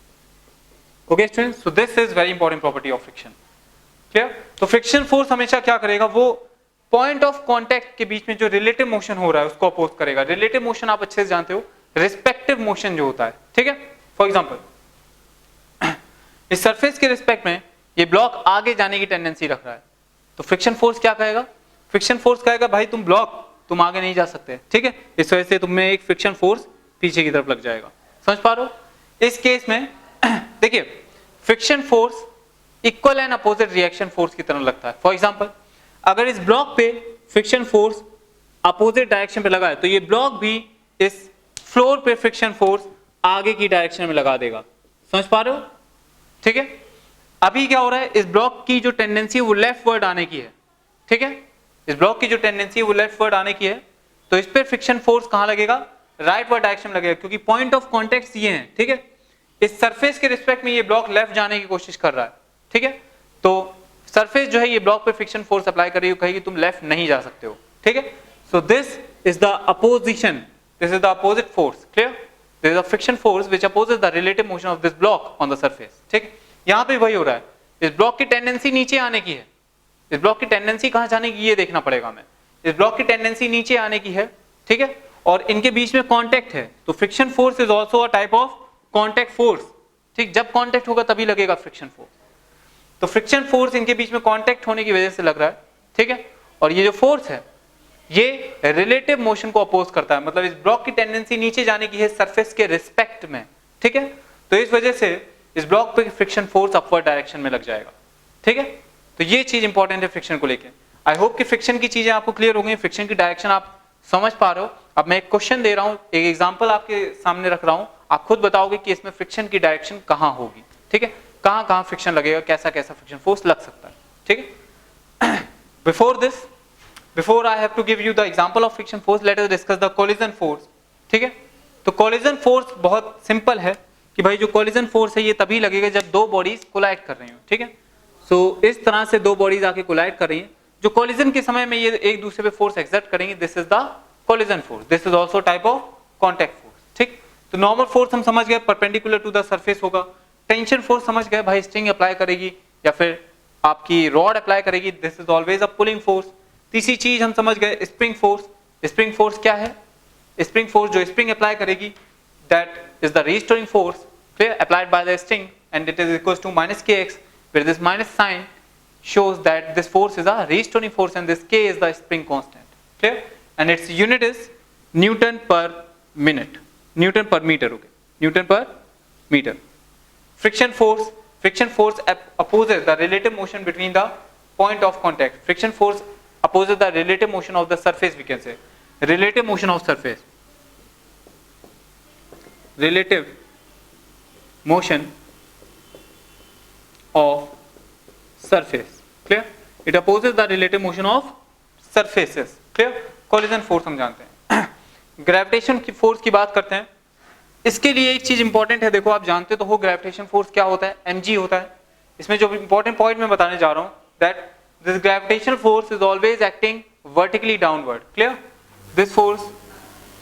Okay students, so this is very important property of friction. Clear? तो friction force हमेशा क्या करेगा? वो point of contact के बीच में जो relative motion हो रहा है उसको oppose करेगा. relative motion आप अच्छे से जानते हो, respective motion जो होता है, ठीक है. For example, इस surface के respect में ये ब्लॉक आगे जाने की टेंडेंसी रख रहा है, तो फ्रिक्शन फोर्स क्या कहेगा? फ्रिक्शन फोर्स कहेगा भाई तुम ब्लॉक, तुम आगे नहीं जा सकते, ठीक है. इस वजह से तुम्हें एक फ्रिक्शन फोर्स पीछे की तरफ लग जाएगा. समझ पा रहे हो? इस केस में देखिए friction force equal and opposite reaction force की तरह लगता है. फॉर एग्जांपल, अगर इस ब्लॉक पे फ्रिक्शन फोर्स अपोजिट डायरेक्शन पे लगा है तो ये ब्लॉक भी इस फ्लोर पे फ्रिक्शन फोर्स आगे की डायरेक्शन में लगा देगा. समझ पा रहे हो? ठीक है. अभी क्या हो रहा है? इस ब्लॉक की जो टेंडेंसी है वो लेफ्ट वर्ड आने की है, ठीक है. इस ब्लॉक की जो टेंडेंसी है वो लेफ्ट वर्ड आने की है, तो इस पे फ्रिक्शन फोर्स कहां लगेगा? राइट वर्ड डायरेक्शन में लगेगा, क्योंकि पॉइंट ऑफ कॉन्टैक्ट ये हैं, ठीक है. इस सरफेस के रिस्पेक्ट में ये ब्लॉक लेफ्ट जाने की कोशिश कर रहा है, ठीक है. तो सरफेस जो है ये ब्लॉक पे फ्रिक्शन फोर्स अप्लाई कर रही है, कहेगी तुम लेफ्ट नहीं जा सकते हो, ठीक है. So this is the opposition, this is the opposite force. Clear? This is a friction force which opposes the relative motion of this block on the surface, ठीक. यहां पे वही हो रहा है, इस ब्लॉक की टेंडेंसी नीचे आने की है. इस ब्लॉक की टेंडेंसी कहां जाने की ये देखना पड़ेगा हमें. इस ब्लॉक की टेंडेंसी नीचे आने की है, ठीक है. और इनके बीच में कांटेक्ट है, तो friction force is also a type of contact force, ठीक. जब कांटेक्ट होगा तभी लगेगा फ्रिक्शन फोर्स. तो फ्रिक्शन फोर्स इनके बीच में कांटेक्ट होने की वजह से लग रहा है, ठीक है. और ये जो फोर्स है ये रिलेटिव मोशन को अपोज करता है, मतलब इस ब्लॉक की टेंडेंसी नीचे जाने की है सरफेस के रिस्पेक्ट में, ठीक है. तो इस वजह से इस ब्लॉक पे फ्रिक्शन फोर्स अपवर्ड डायरेक्शन में लग जाएगा, ठीक है. तो ये चीज इंपॉर्टेंट है फ्रिक्शन को लेके. आई होप कि फ्रिक्शन की चीजें आपको क्लियर हो गई, फ्रिक्शन की डायरेक्शन आप समझ पा रहे हो. अब मैं एक क्वेश्चन दे रहा हूं, एक एग्जांपल आपके सामने रख रहा हूं, आप खुद बताओगे कि इसमें फ्रिक्शन की डायरेक्शन कहां होगी, ठीक है. कहां कहां फ्रिक्शन लगेगा, कैसा कैसा फ्रिक्शन फोर्स लग सकता है, ठीक है. Before this, before I have to give you the example of friction force, let us discuss the collision force, ठीक है. तो कोलिजन फोर्स बहुत सिंपल है कि भाई जो कोलिजन फोर्स है ये तभी लगेगा जब दो बॉडीज कोलाइड कर रही हो, ठीक है. सो इस तरह से दो बॉडीज आके कोलाइड कर रही हैं, जो कोलिजन के समय में ये एक दूसरे पे फोर्स एक्सर्ट करेंगे, this is the collision force. This is also type of contact force, ठीक. तो नॉर्मल फोर्स हम समझ गए, परपेंडिकुलर टू द सरफेस होगा. टेंशन फोर्स समझ गए, भाई स्ट्रिंग अप्लाई करेगी या फिर आपकी रॉड अप्लाई करेगी, this is always a pulling force. तीसरी चीज हम समझ गए स्प्रिंग फोर्स. स्प्रिंग फोर्स क्या है? स्प्रिंग फोर्स जो स्प्रिंग अप्लाई करेगी, that is the restoring force, clear, applied by the string, and it is equals to minus kx, where this minus sign shows that this force is a restoring force and this k is the spring constant, clear, and its unit is Newton per minute, Newton per meter, okay, Newton per meter. Friction force opposes the relative motion between the point of contact. Friction force opposes the relative motion of the surface, we can say relative motion of surface, relative motion of surface, clear. It opposes the relative motion of surfaces, clear. collision force हम जानते हैं. Gravitation की force की बात करते हैं. इसके लिए एक चीज इंपॉर्टेंट है, देखो आप जानते तो हो ग्रेविटेशन फोर्स क्या होता है, mg होता है. इसमें जो इंपॉर्टेंट पॉइंट मैं बताने जा रहा हूं, that this gravitational force is always acting vertically downward, clear. This force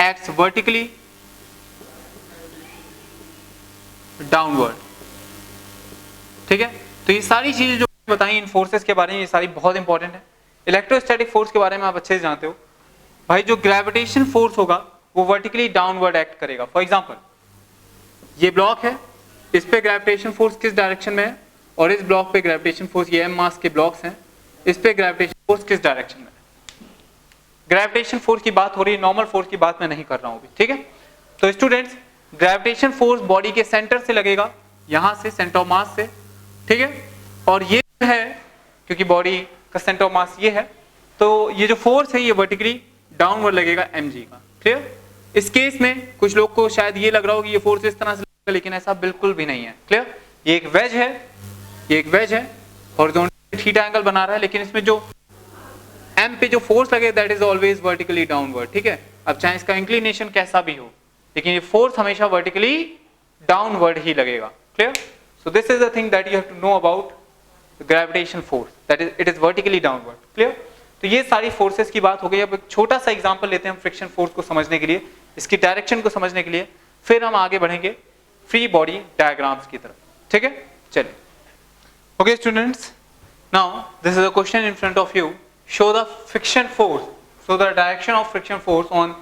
acts vertically downward, ठीक है. तो ये सारी चीजें जो बताई इन फोर्सेस के बारे में, ये सारी बहुत इंपॉर्टेंट है. इलेक्ट्रोस्टैटिक फोर्स के बारे में आप अच्छे से जानते हो, भाई जो ग्रेविटेशन फोर्स होगा वो वर्टिकली डाउनवर्ड एक्ट करेगा. फॉर एग्जांपल ये ब्लॉक है, इस पे ग्रेविटेशन फोर्स किस डायरेक्शन में है, और इस ब्लॉक पे ग्रेविटेशन फोर्स, ये m मास के ब्लॉक्स हैं, इस पे ग्रेविटेशन फोर्स किस डायरेक्शन में है. ग्रेविटेशन फोर्स की बात हो रही है, नॉर्मल फोर्स की बात मैं नहीं कर रहा हूं अभी, ठीक है. तो स्टूडेंट्स ग्रेविटेशन फोर्स बॉडी के सेंटर से लगेगा, यहां से सेंटर ऑफ मास से, ठीक है. और ये है क्योंकि बॉडी का सेंटर ऑफ मास ये है, तो ये जो फोर्स है ये वर्टिकली डाउनवर्ड लगेगा mg का, क्लियर? इस केस में कुछ लोग को शायद ये लग रहा हो कि ये फोर्स इस तरह से लगेगा, लेकिन ऐसा बिल्कुल भी नहीं है। क्लियर? ये एक वेज है, ये एक वेज है, हॉरिजॉन्टल थीटा एंगल बना रहा है, लेकिन इसमें जो एम पे जो फोर्स लगे that is always vertically downward. ठीक है, अब चाहे इसका इंक्लिनेशन कैसा भी हो, लेकिन ये फोर्स हमेशा वर्टिकली डाउनवर्ड ही लगेगा। Clear? So this is the thing that you have to know about gravitation force, that is it is vertically downward. Clear? तो ये सारी फोर्सेस की बात हो गई। अब एक छोटा सा एग्जांपल लेते हैं हम फ्रिक्शन फोर्स को समझने के लिए, इसकी डायरेक्शन को समझने के लिए, फिर हम आगे बढ़ेंगे फ्री बॉडी डायग्राम्स की तरफ। ठीक है, चलिए। Okay students, now this is a question in front of you. Show the friction force, show the direction of friction force on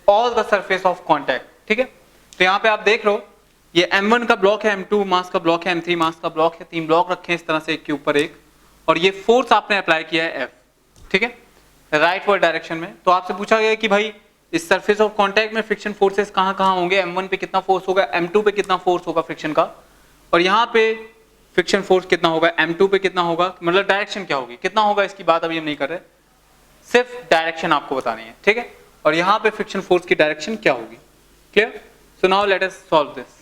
all the surface of contact. ठीक है, तो यहाँ पे आप देख लो, ये M1 का ब्लॉक है, M2 मास का ब्लॉक है, M3 मास का ब्लॉक है, 3 ब्लॉक रखे हैं इस तरह से एक के ऊपर एक, और ये फोर्स आपने अप्लाई किया है F। ठीक है, राइट वर्ड डायरेक्शन में। तो आपसे पूछा गया कि भाई इस सरफेस ऑफ कांटेक्ट में फ्रिक्शन फोर्सेस कहां कहां होंगे, M1 पे कितना फोर्स होगा, M2 पे कितना फोर्स होगा फ्रिक्शन का, और यहाँ पे फ्रिक्शन फोर्स कितना होगा, M2 पे कितना होगा, मतलब डायरेक्शन क्या होगी, कितना होगा, इसकी बात अभी हम नहीं कर रहे, सिर्फ डायरेक्शन आपको बतानी है। ठीक है, और यहाँ पे फ्रिक्शन फोर्स की डायरेक्शन क्या होगी। Clear? So now let us solve this.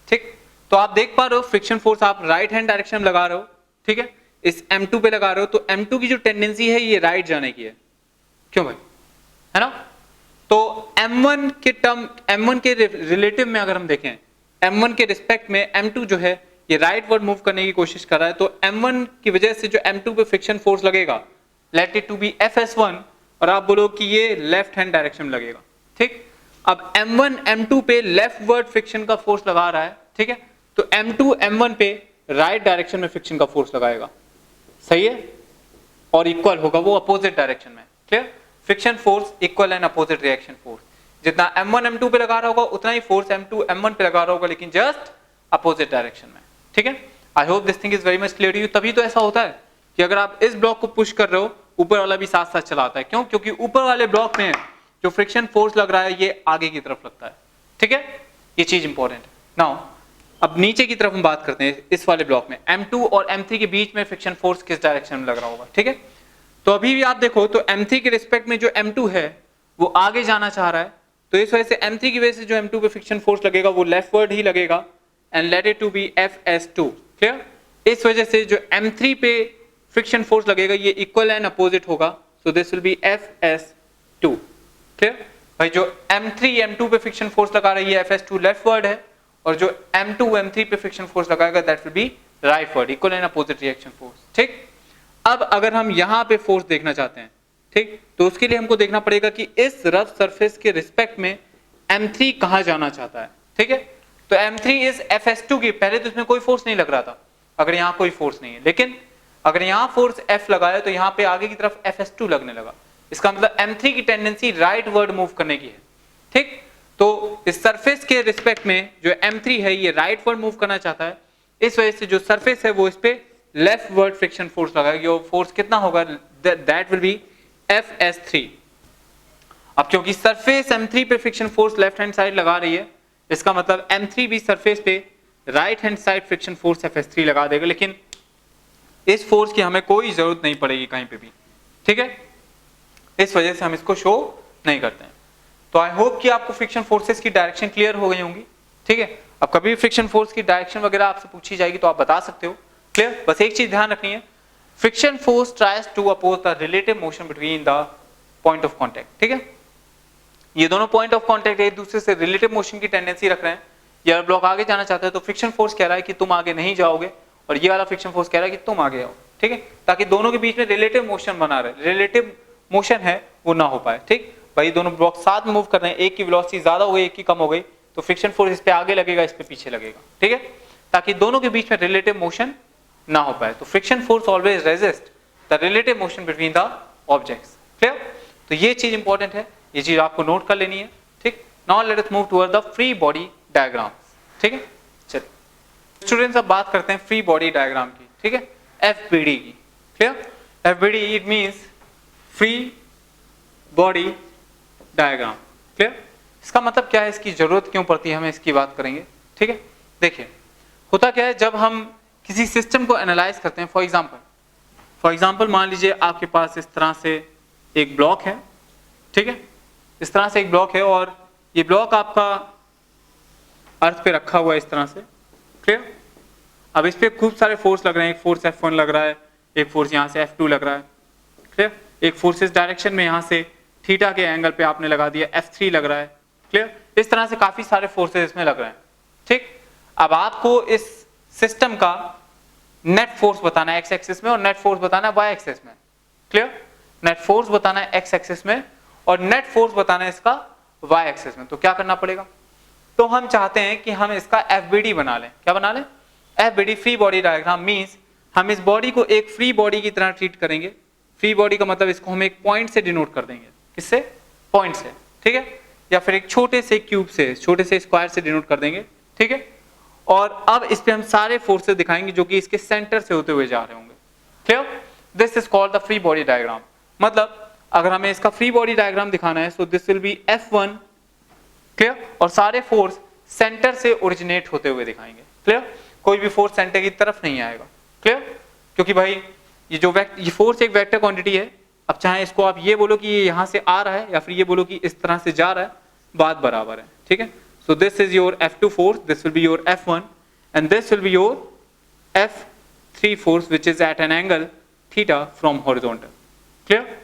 ठीक, तो आप देख पा रहे हो फ्रिक्शन फोर्स आप राइट हैंड डायरेक्शन में लगा रहे हो। ठीक है, इस M2 पे लगा रहे हो, तो M2 की जो टेंडेंसी है ये राइट जाने की है। क्यों भाई, है ना? तो M1 के टर्म, M1 के रिलेटिव में अगर हम देखें, M1 के रिस्पेक्ट में M2 जो है ये राइट वर्ड मूव करने की कोशिश कर रहा है, तो M1 की वजह से जो M2 पे फ्रिक्शन फोर्स लगेगा, let it to be FS1, और आप बोलो कि ये लेफ्ट हैंड डायरेक्शन में लगेगा। ठीक, अब M1 M2 पे लेफ्ट वर्ड फ्रिक्शन का फोर्स लगा रहा है। ठीक है, तो M2 M1 पे राइट डायरेक्शन में फ्रिक्शन का फोर्स लगाएगा। सही है, और इक्वल होगा वो अपोजिट डायरेक्शन में। Clear? Friction force equal and opposite reaction force, जितना M1 M2 पे लगा रहा होगा उतना ही फोर्स M2 M1 पे लगा रहा होगा, लेकिन जस्ट अपोजिट डायरेक्शन में। ठीक है, I hope this thing is very much clear to you. तभी तो ऐसा होता है कि अगर आप इस ब्लॉक को पुश कर रहे हो, ऊपर वाला भी साथ साथ चलाता है। क्यों? क्योंकि ऊपर वाले ब्लॉक में जो फ्रिक्शन फोर्स लग रहा है ये आगे की तरफ लगता है। ठीक है, ये चीज इंपॉर्टेंट है। नाउ अब नीचे की तरफ हम बात करते हैं, इस वाले ब्लॉक में M2 और M3 के बीच में फ्रिक्शन फोर्स किस डायरेक्शन में लग रहा होगा। ठीक है, तो अभी भी आप देखो तो M3 के रिस्पेक्ट में जो M2 है वो आगे जाना चाह रहा है, तो इस वजह से M3 की वजह से जो M2 पे फ्रिक्शन फोर्स लगेगा वो लेफ्ट वर्ड ही लगेगा, and let it to be FS2। Clear? इस वजह से जो M3 पे फ्रिक्शन फोर्स लगेगा ये इक्वल एंड अपोजिट होगा, so this will B FS2। Clear? भाई जो M3 M2 पे फ्रिक्शन फोर्स लगा रही है FS2 लेफ्ट वर्ड है, और जो M2 M3 पे फ्रिक्शन फोर्स लगाएगा that will B right word, equal and opposite reaction force. ठीक, अब अगर हम यहां पे फोर्स देखना चाहते हैं, ठीक, तो उसके लिए हमको देखना पड़ेगा कि इस रफ सरफेस के रिस्पेक्ट में M3 कहां जाना चाहता है। ठीक है, तो M3 इज FS2 की, पहले तो इसमें कोई फोर्स नहीं लग रहा था, अगर यहां कोई फोर्स नहीं है, लेकिन अगर यहां फोर्स F लगाया तो यहां पे आगे की तरफ FS2 लगने लगा, इसका मतलब M3 की टेंडेंसी राइट वर्ड मूव करने की है। ठीक, तो इस सरफेस के रिस्पेक्ट में जो M3 है ये राइट वर्ड मूव करना चाहता है, इस वजह से जो सरफेस है वो इस पे लेफ्ट वर्ड फ्रिक्शन फोर्स लगाएगी, और फोर्स कितना होगा, दैट विल बी FS3। अब क्योंकि सरफेस M3 पे friction force left hand side लगा रही है, इसका मतलब M3 भी सरफेस पे right hand side friction force FS3 लगा देगा, लेकिन इस फोर्स की हमें कोई जरूरत नहीं पड़ेगी कहीं पे भी। ठीक है, इस वजह से हम इसको शो नहीं करते हैं। तो आई होप कि आपको फ्रिक्शन फोर्सेस की डायरेक्शन क्लियर हो गई होंगी। ठीक है, अब कभी भी फ्रिक्शन फोर्स की डायरेक्शन वगैरह आपसे पूछी जाएगी तो आप बता सकते हो। क्लियर? बस एक चीज ध्यान रखनी है, friction force tries to oppose the relative motion between the point of contact. ठीक है, ये दोनों पॉइंट ऑफ कांटेक्ट एक दूसरे से रिलेटिव मोशन की टेंडेंसी रख रहे हैं। ये ब्लॉक आगे जाना चाहता है तो फ्रिक्शन फोर्स कह रहा है कि तुम आगे नहीं जाओगे, और ये वाला फ्रिक्शन फोर्स कह रहा है कि तुम आगे आओ। ठीक है, ताकि दोनों के बीच में रिलेटिव मोशन बना रहे, रिलेटिव मोशन है वो ना हो पाए। ठीक भाई, दोनों ब्लॉक साथ में मूव कर रहे हैं, एक की वेलोसिटी ज्यादा हो गई, एक की कम हो गई, तो फ्रिक्शन फोर्स इस पे आगे लगेगा, इस पे पीछे लगेगा। ठीक है, ताकि दोनों के बीच में रिलेटिव मोशन ना हो पाए। तो friction force always resist the relative motion between the objects. Clear? तो ये चीज इंपॉर्टेंट है, ये चीज आपको नोट कर लेनी है। ठीक, now let us move toward the free body diagrams. ठीक है, चलिए स्टूडेंट्स अब बात करते हैं फ्री बॉडी डायग्राम की। ठीक है, FBD की। Clear? FBD it means free body diagram. Clear? इसका मतलब क्या है, इसकी जरूरत क्यों पड़ती है, हमें इसकी बात करेंगे। ठीक है, देखिए होता क्या है जब हम किसी सिस्टम को एनालाइज करते हैं, फॉर एग्जांपल मान लीजिए आपके पास इस तरह से एक ब्लॉक है। ठीक है, इस तरह से एक ब्लॉक है और ये ब्लॉक आपका अर्थ पे रखा हुआ है इस तरह से, क्लियर। अब इस पे खूब सारे फोर्स लग रहे हैं, एक फोर्स F1 लग रहा है, एक फोर्स यहाँ से F2 लग रहा है, क्लियर। एक फोर्स इस डायरेक्शन में यहाँ से थीटा के एंगल पे आपने लगा दिया, F3 लग रहा है, क्लियर। इस तरह से काफी सारे फोर्सेस इसमें लग रहे हैं, ठीक। अब आपको इस सिस्टम का नेट फोर्स बताना है x एक्सिस में और नेट फोर्स बताना है y एक्सिस में, क्लियर। नेट फोर्स बताना है x एक्सिस में और नेट फोर्स बताना है इसका y एक्सिस में। तो क्या करना पड़ेगा, तो हम चाहते हैं कि हम इसका FBD बना लें। क्या बना लें, FBD, free body diagram. Means हम इस बॉडी को एक फ्री बॉडी की तरह ट्रीट करेंगे। फ्री बॉडी का मतलब इसको हम एक पॉइंट से डिनोट कर देंगे, किससे, पॉइंट से, ठीक है, या फिर एक छोटे से क्यूब से, छोटे से स्क्वायर से डिनोट कर देंगे, ठीक है। और अब इस पे हम सारे फोर्सेस दिखाएंगे जो कि इसके सेंटर से होते हुए जा रहे होंगे, clear. This is called the free body diagram. मतलब अगर हमें इसका फ्री बॉडी डायग्राम दिखाना है, so this will B F1, clear, और सारे फोर्स सेंटर से ओरिजिनेट होते हुए दिखाएंगे, क्लियर। कोई भी फोर्स सेंटर की तरफ नहीं आएगा, क्लियर, क्योंकि भाई ये फोर्स एक वेक्टर क्वांटिटी है। अब चाहे इसको आप ये बोलो कि ये यहां से आ रहा है या फिर ये बोलो कि इस तरह से जा रहा है, बात बराबर है, ठीक है। So this is your F2 force, this will be your F1 and this will be your F3 force which is at an angle theta from horizontal, clear.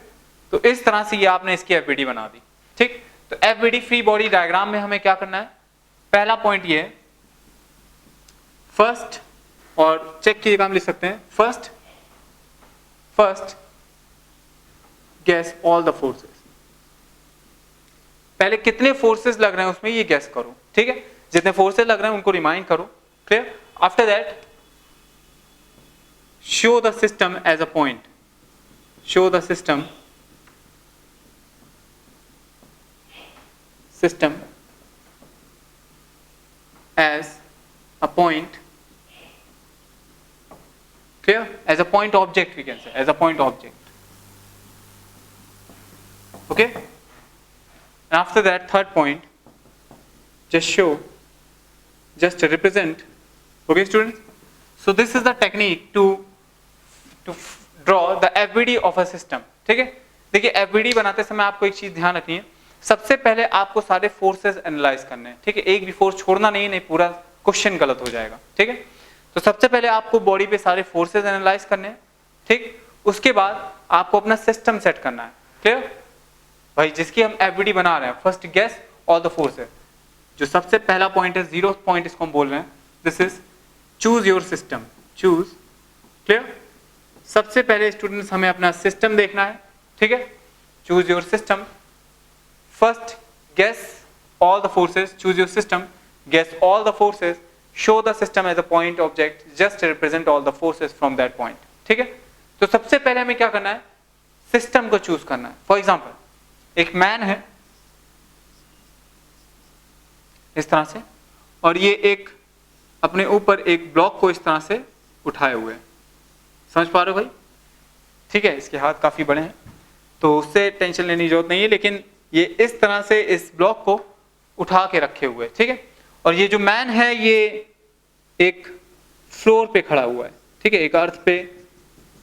तो इस तरह से ये आपने इसकी FBD बना दी, ठीक। तो FBD फ्री बॉडी डायग्राम में हमें क्या करना है, पहला पॉइंट ये है, फर्स्ट, और चेक कीजिएगा, हम लिख सकते हैं first guess all the forces. पहले कितने फोर्सेस लग रहे हैं उसमें ये गेस करो, ठीक है। जितने फोर्सेस लग रहे हैं उनको रिमाइंड करो, clear. After that show the system as a point, show the system as a point, clear, as a point object, we can say as a point object, okay. And after that, third point, just represent, okay students. So this is the technique to draw the FBD of a system, ठीक है। देखिए FBD बनाते समय आपको एक चीज ध्यान रखनी है, सबसे पहले आपको सारे फोर्सेस एनालाइज करने हैं, ठीक है। एक भी फोर्स छोड़ना नहीं पूरा क्वेश्चन गलत हो जाएगा, ठीक है। तो सबसे पहले आपको बॉडी पे सारे फोर्सेस एनालाइज करने हैं, ठीक। उसके बाद आपको अपना सिस्टम सेट करना है, क्लियर। भाई जिसकी हम FBD बना रहे हैं, first guess all the forces. जो सबसे पहला पॉइंट है, 0 पॉइंट इसको हम बोल रहे हैं, this is choose your system, choose, clear. सबसे पहले स्टूडेंट्स हमें अपना सिस्टम देखना है, ठीक है। Choose your system, first guess all the forces, choose your system, guess all the forces, show the system as a point object, just represent all the forces from that point, ठीक है। तो सबसे पहले हमें क्या करना है, सिस्टम को चूज करना है। फॉर एग्जांपल एक मैन है इस तरह से, और ये एक अपने ऊपर एक ब्लॉक को इस तरह से उठाए हुए है, समझ पा रहे हो भाई, ठीक है। इसके हाथ काफी बड़े हैं तो उससे टेंशन लेने की जरूरत नहीं है, लेकिन ये इस तरह से इस ब्लॉक को उठा के रखे हुए, ठीक है। और ये जो मैन है ये एक फ्लोर पे खड़ा हुआ है, ठीक है, एक अर्थ पे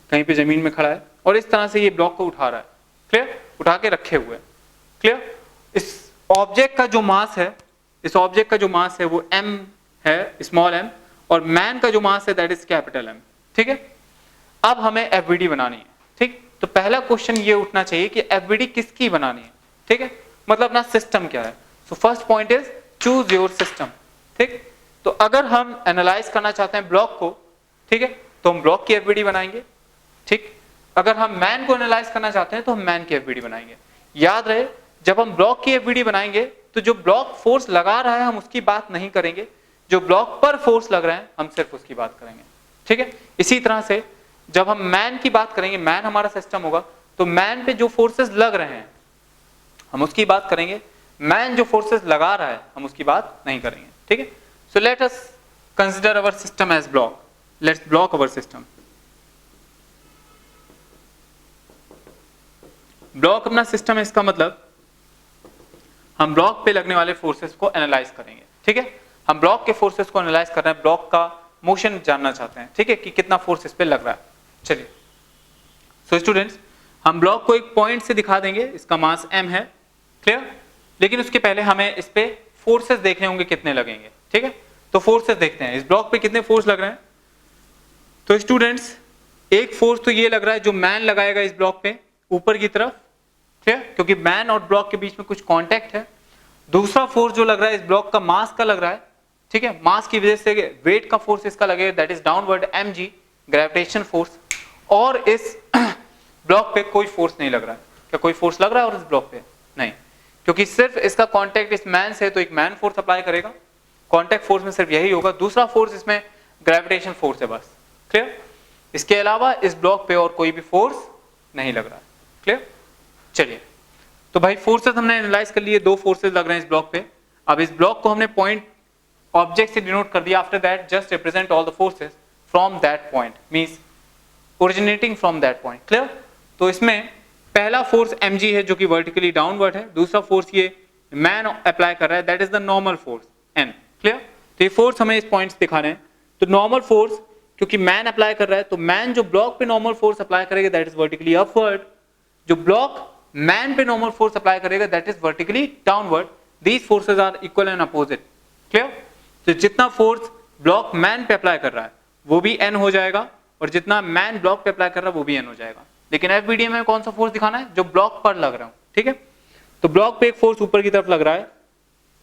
कहीं पे जमीन में खड़ा है और इस तरह से ये ब्लॉक को उठा रहा है, क्लियर, उठा के रखे हुए, क्लियर। इस ऑब्जेक्ट का जो मास है, इस ऑब्जेक्ट का जो मास है वो m है, स्मॉल m, और मैन का जो मास है दैट इज कैपिटल M, ठीक है। अब हमें FBD बनानी है, ठीक। तो पहला क्वेश्चन ये उठना चाहिए कि FBD किसकी बनानी है, ठीक है, मतलब अपना सिस्टम क्या है। So first point is choose your system, ठीक। तो अगर हम एनालाइज करना चाहते हैं ब्लॉक को, ठीक है, तो हम ब्लॉक की FBD बनाएंगे, ठीक। अगर हम मैन को एनालाइज करना चाहते हैं तो हम मैन की FBD बनाएंगे। याद रहे, जब हम ब्लॉक की FBD बनाएंगे तो जो ब्लॉक फोर्स लगा रहा है हम उसकी बात नहीं करेंगे, जो ब्लॉक पर फोर्स लग रहे हैं हम सिर्फ उसकी बात करेंगे, ठीक है। इसी तरह से जब हम मैन की बात करेंगे, मैन हमारा सिस्टम होगा, तो मैन पे जो फोर्सेस लग रहे हैं हम उसकी बात करेंगे, मैन जो फोर्सेस लगा रहा है हम उसकी बात नहीं करेंगे, ठीक है। So let us consider our system as block, let's block our system. Block अपना सिस्टम है, इसका मतलब हम ब्लॉक पे लगने वाले फोर्सेस को एनालाइज करेंगे, ठीक है। हम ब्लॉक के फोर्सेस को एनालाइज कर रहे हैं, ब्लॉक का मोशन जानना चाहते हैं, ठीक है, कि कितना फोर्स इस पे लग रहा है। चलिए, सो स्टूडेंट्स हम ब्लॉक को एक पॉइंट से दिखा देंगे, इसका मास m है, क्लियर? लेकिन उसके पहले हमें इस पे फोर्सेस देखने होंगे कितने लगेंगे, ठीक है? तो फोर्सेस देखते हैं, इस ब्लॉक पे कितने फोर्स लग रहे हैं। तो स्टूडेंट्स, एक फोर्स तो ये लग रहा है जो मैन लगाएगा इस ब्लॉक पे ऊपर की तरफ, क्लियर? क्योंकि मैन और ब्लॉक के बीच में कुछ कांटेक्ट है। दूसरा फोर्स जो लग रहा है इस ब्लॉक का मास का लग रहा है, ठीक है? मास की वजह से वेट का फोर्स इसका लगेगा, that is downward mg, gravitation force. और इस ब्लॉक पे कोई फोर्स नहीं लग रहा है। क्या कोई फोर्स लग रहा है और इस ब्लॉक पे? नहीं, क्योंकि सिर्फ इसका कांटेक्ट इस मैन से, तो एक मैन फोर्स अप्लाई करेगा, कांटेक्ट फोर्स में सिर्फ यही होगा। दूसरा फोर्स इसमें ग्रेविटेशन फोर्स है बस, क्लियर? इसके अलावा इस ब्लॉक पे और कोई भी फोर्स नहीं लग रहा है, क्लियर? चलिए, तो भाई फोर्सेस हमने एनालाइज कर लिए, दो फोर्सेस लग रहे हैं इस ब्लॉक पे। अब इस ब्लॉक को हमने पॉइंट ऑब्जेक्ट से डिनोट कर दिया। After that just represent all the forces from that point, means originating from that point, clear? तो इसमें पहला फोर्स mg है जो कि वर्टिकली डाउनवर्ड है, दूसरा फोर्स ये मैन अप्लाई कर रहा है, that is the normal force n, clear? तो ये फोर्स हमें इस पॉइंट से दिखा रहे हैं। तो नॉर्मल फोर्स क्योंकि मैन अप्लाई कर रहा है, तो मैन जो ब्लॉक पे नॉर्मल फोर्स अप्लाई करेगा दैट इज वर्टिकली अपवर्ड, जो ब्लॉक मैन पे नॉर्मल फोर्स अप्लाई करेगा that is vertically downward. These forces are equal and opposite, clear? तो जितना फोर्स ब्लॉक मैन पे अप्लाई कर रहा है वो भी n हो जाएगा, और जितना मैन ब्लॉक पे अप्लाई कर रहा है वो भी n हो जाएगा। लेकिन FBD में कौन सा फोर्स दिखाना है? जो ब्लॉक पर लग रहा है, ठीक है? तो ब्लॉक पे एक फोर्स ऊपर की तरफ लग रहा है,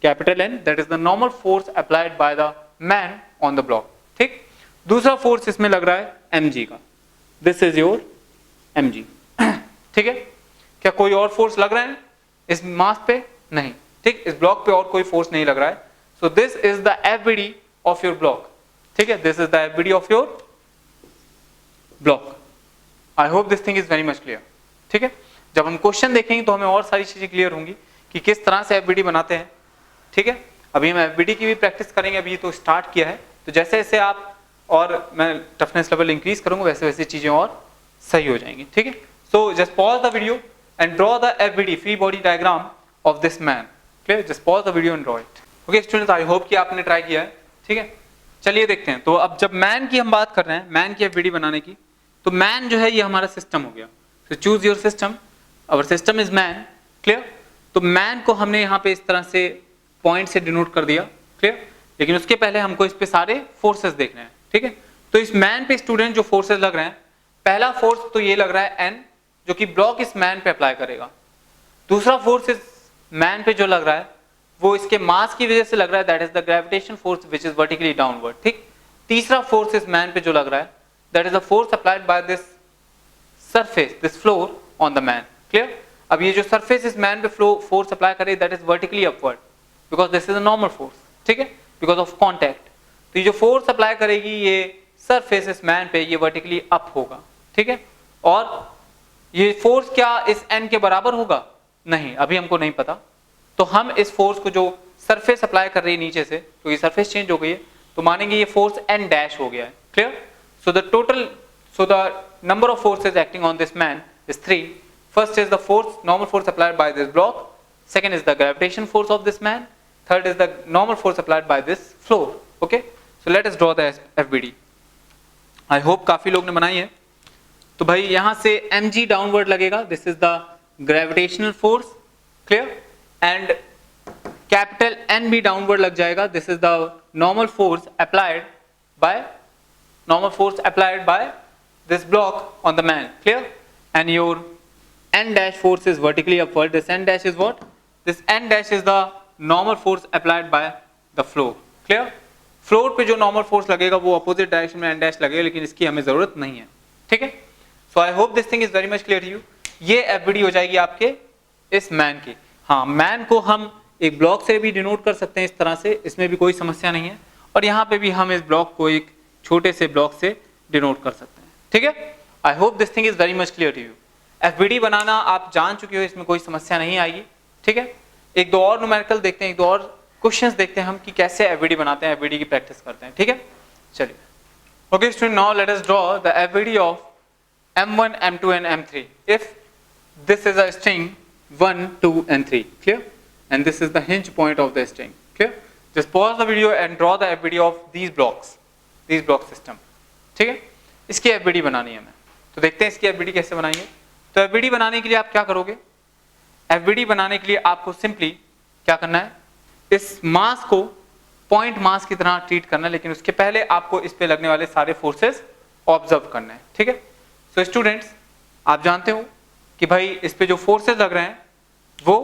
capital N, that is the normal force applied by the man on the block, ठीक? दूसरा फोर्स इसमें लग रहा है mg का, दिस इज योर mg, ठीक है? क्या कोई और फोर्स लग रहा है इस मास पे? नहीं, ठीक? इस ब्लॉक पे और कोई फोर्स नहीं लग रहा है। So this is the FBD of your block, ठीक है? This is the FBD of your block. I hope this thing is very much clear, ठीक है? जब हम क्वेश्चन देखेंगे तो हमें और सारी चीजें क्लियर होंगी कि किस तरह से FBD बनाते हैं, ठीक है? अभी हम FBD की भी प्रैक्टिस करेंगे, अभी तो स्टार्ट किया है। तो जैसे जैसे आप और मैं टफनेस लेवल इंक्रीज करूंगा वैसे वैसे चीजें और सही हो जाएंगी, ठीक है? So just pause the video and draw the FBD, free body diagram of this man, clear? Just pause the video and draw it. Okay students, I hope कि आपने ट्राई किया है, ठीक है? चलिए देखते हैं। तो अब जब मैन की हम बात कर रहे हैं, मैन की FBD बनाने की, तो मैन जो है ये हमारा सिस्टम हो गया। तो choose your system, our system is man, clear? तो मैन को हमने यहाँ पे इस तरह से पॉइंट से डिनोट कर दिया, क्लियर? लेकिन उसके पहले हमको इस पे सारे फोर्सेस देखने हैं, ठीक है? तो इस मैन पे स्टूडेंट जो फोर्सेस लग रहे हैं, पहला फोर्स तो ये लग रहा है n, जो कि ब्लॉक इस मैन पे अप्लाई करेगा। दूसरा फोर्स इस मैन पे जो लग रहा है वो इसके मास की वजह से लग रहा है, that is the gravitation force which is vertically downward, ठीक? तीसरा फोर्स इस मैन पे जो लग रहा है that is the force applied by this surface, this floor on the man, clear? अब ये जो सरफेस इस मैन पे फोर्स अप्लाई करे that is vertically upward, because this is a normal force, ठीक है? Because of contact. तो ये जो फोर्स अप्लाई करेगी ये सरफेस इस मैन पे, ये वर्टिकली अप होगा, ठीक है? और ये फोर्स क्या इस n के बराबर होगा? नहीं, अभी हमको नहीं पता। तो हम इस फोर्स को जो सरफेस अप्लाई कर रही है नीचे से, क्योंकि सरफेस चेंज हो गई है, तो मानेंगे ये फोर्स n डैश हो गया है, clear? So the number of forces acting on this man is 3. First is the normal force applied by this block. Second is the gravitation force of this man. Third is the normal force applied by this floor. Okay? So let us draw the FBD. I hope काफी लोग ने बनाई है। तो भाई यहाँ से mg downward लगेगा, this is the gravitational force, clear? And capital N भी डाउनवर्ड लग जाएगा, this is the normal force applied bye this block on the man, clear? And your n dash force is vertically upward. This n dash is what? This n dash is the normal force applied by the floor, clear? Floor पे जो normal force लगेगा वो opposite direction में n dash लगेगा, लेकिन इसकी हमें जरूरत नहीं है, ठीक है? So I hope this thing is very much clear to you. ये FBD हो जाएगी आपके इस मैन की। हाँ, मैन को हम एक ब्लॉक से भी डिनोट कर सकते हैं इस तरह से, इसमें भी कोई समस्या नहीं है। और यहाँ पे भी हम इस ब्लॉक को एक छोटे से ब्लॉक से डिनोट कर सकते हैं, ठीक है? I hope this thing is very much clear to you. FBD बनाना आप जान चुके हो, इसमें कोई समस्या नहीं आएगी, ठीक है? एक दो और न्यूमेरिकल देखते हैं, एक दो और क्वेश्चंस देखते हैं हम कि कैसे FBD बनाते हैं, FBD की प्रैक्टिस करते हैं, ठीक है? चलिए। Okay student, now let us draw the FBD of M1, M2 and M3 if this is a string 1, 2 and 3, clear? And this is the hinge point of the string, clear? Just pause the video and draw the FBD of these block system, ठीक है? इसकी FBD बनानी है हमें। तो देखते हैं इसकी FBD कैसे बनाएंगे। तो FBD बनाने के लिए आप क्या करोगे? एफबीडी बनाने के लिए आपको सिंपली क्या करना है, इस मास को पॉइंट मास की तरह ट्रीट करना है, लेकिन उसके पहले आपको इस पे लगने वाले सारे फोर्सेस ऑब्जर्व करने हैं, ठीक है। सो स्टूडेंट्स, आप जानते हो कि भाई इस पे जो फोर्सेस लग रहे हैं वो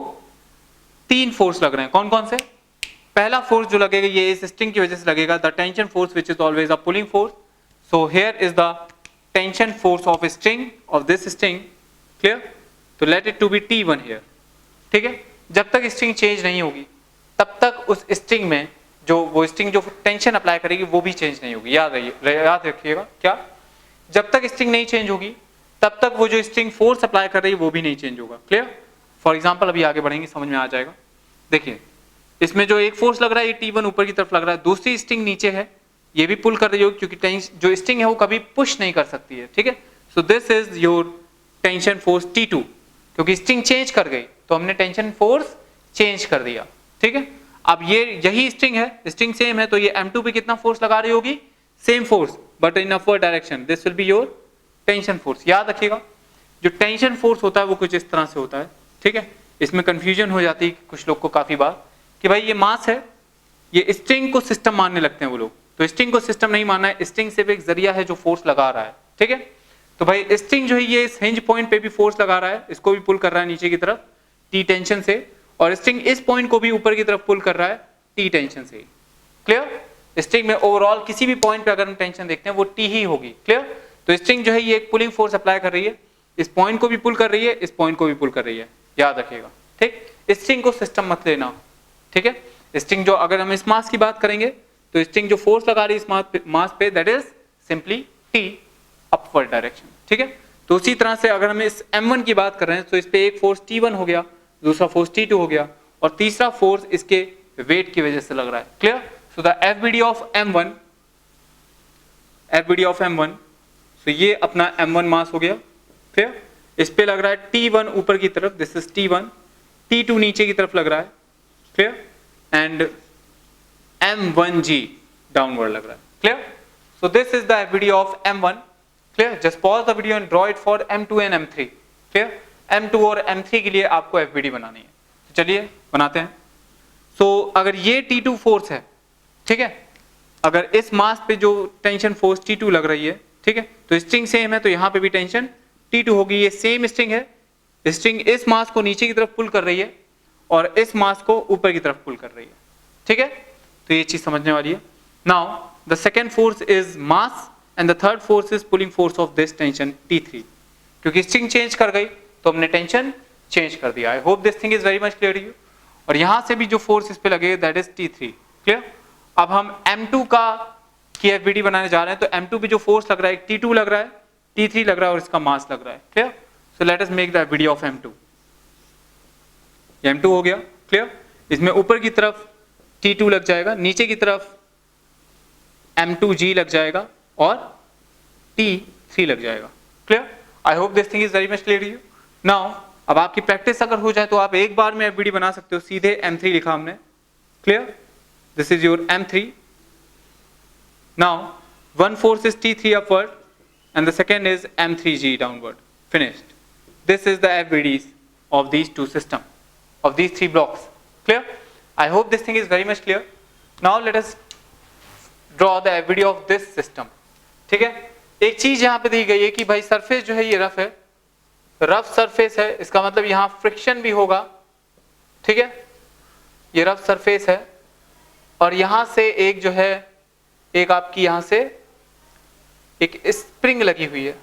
3 फोर्स लग रहे हैं। कौन कौन से? पहला फोर्स जो लगेगा ये इस स्ट्रिंग की वजह से लगेगा, the tension force which is always a pulling force. So here is the tension force of string of this string, clear. तो let it to be T1 here, ठीक है। जब तक स्ट्रिंग चेंज नहीं होगी तब तक उस स्ट्रिंग में वो स्ट्रिंग जो टेंशन अप्लाई करेगी वो भी चेंज नहीं होगी। याद रखिएगा, क्या? जब तक स्ट्रिंग नहीं चेंज होगी तब तक वो जो स्ट्रिंग फोर्स अप्लाई कर रही है वो भी नहीं चेंज होगा, क्लियर। फॉर एग्जांपल अभी आगे बढ़ेंगे, समझ में आ जाएगा। देखिए इसमें जो एक फोर्स लग रहा है ये T1 ऊपर की तरफ लग रहा है, दूसरी स्ट्रिंग नीचे है, ये भी पुल कर रही होगी क्योंकि जो स्ट्रिंग है वो कभी पुश नहीं कर सकती है, ठीक है। So this is your tension force T2, क्योंकि स्ट्रिंग चेंज कर गई तो हमने टेंशन फोर्स चेंज कर दिया, ठीक है। अब ये यही स्ट्रिंग है, स्ट्रिंग सेम है, तो ये M2 पे कितना फोर्स लगा रही होगी? Same force but in upward direction, this will be your tension force. याद रखिएगा जो टेंशन फोर्स होता है वो कुछ इस तरह से होता है, ठीक है। इसमें कंफ्यूजन हो जाती है कुछ लोग को काफी बार कि भाई ये मास है, ये स्ट्रिंग को सिस्टम मानने लगते हैं वो लोग। तो स्ट्रिंग को सिस्टम नहीं मानना है, स्ट्रिंग सिर्फ एक जरिया है जो फोर्स लगा रहा है, ठीक है। तो भाई स्ट्रिंग जो है ये इस हिंज पॉइंट पे भी फोर्स लगा रहा है, इसको भी पुल कर रहा है नीचे की तरफ T टेंशन से, और स्ट्रिंग इस पॉइंट को भी ऊपर की तरफ पुल कर रहा है T टेंशन से, क्लियर। स्ट्रिंग में ओवरऑल किसी भी पॉइंट पे अगर हम टेंशन देखते हैं वो T ही होगी, क्लियर। तो स्ट्रिंग जो है ये एक पुलिंग फोर्स अप्लाई कर रही है, इस पॉइंट को भी पुल कर रही है, इस पॉइंट को भी पुल कर रही है, याद रखिएगा, ठीक। स्ट्रिंग को सिस्टम मत लेना, ठीक है। स्ट्रिंग जो, अगर हम इस मास की बात करेंगे तो स्ट्रिंग जो फोर्स लगा रही है इस मास पे that is simply T upward direction, ठीक है। तो उसी तरह से अगर हम इस M1 की बात कर रहे हैं तो इस पे एक फोर्स T1 हो गया, दूसरा फोर्स T2 हो गया, और तीसरा फोर्स इसके वेट की वजह से लग रहा है, clear. So the FBD of M1, सो ये अपना M1 मास हो गया, फिर इस पे लग रहा है T1 ऊपर की तरफ, दिस इज T1, T2 नीचे की तरफ लग रहा है, क्लियर, एंड M1G डाउनवर्ड लग रहा है, clear. So this is the FBD of M1, clear. Just pause the video and draw it for M2 and M3, clear. M2 और M3 के लिए आपको FBD बनानी है, तो चलिए बनाते हैं। सो अगर ये T2 फोर्स है, ठीक है, अगर इस मास पे जो टेंशन फोर्स T2 लग रही है, ठीक है, तो स्ट्रिंग सेम है तो यहाँ पे भी टेंशन T2 होगी, ये सेम स्ट्रिंग है, स्ट्रिंग इस मास को नीचे की तरफ पुल कर रही है और इस मास को ऊपर की तरफ पुल कर रही है, ठीक है। तो ये चीज समझने वाली है। Now the second force is mass and the third force is pulling force of this tension T3, क्योंकि स्ट्रिंग चेंज कर गई तो हमने टेंशन चेंज कर दिया। आई hope this thing is very much clear you. और यहां से भी जो फोर्स इस पे लगेगा दैट इज T3, क्लियर। अब हम M2 की FBD बनाने जा रहे हैं, तो M2 पे जो फोर्स लग रहा है T2 लग रहा है, T3 लग रहा है और इसका मास लग रहा है, clear. So let us make the FBD of M2। M2 हो गया, क्लियर। इसमें ऊपर की तरफ T2 लग जाएगा, नीचे की तरफ M2G लग जाएगा और T3 लग जाएगा, clear. I hope this thing is very much clear you. Now अब आपकी प्रैक्टिस अगर हो जाए तो आप एक बार में FBD बना सकते हो, सीधे M3 लिखा हमने, clear. This is your M3। Now one force is T3 upward and the second is M3G downward. Finished. This is the FBDs of these two systems, of these three blocks. Clear? I hope this thing is very much clear. Now let us draw the FBD of this system. ठीक है, एक चीज यहां पे दी गई है कि भाई सरफेस जो है ये रफ है, रफ सरफेस है, इसका मतलब यहां फ्रिक्शन भी होगा, ठीक है, ये रफ सरफेस है और यहां से एक जो है, एक आपकी यहां से एक स्प्रिंग लगी हुई है,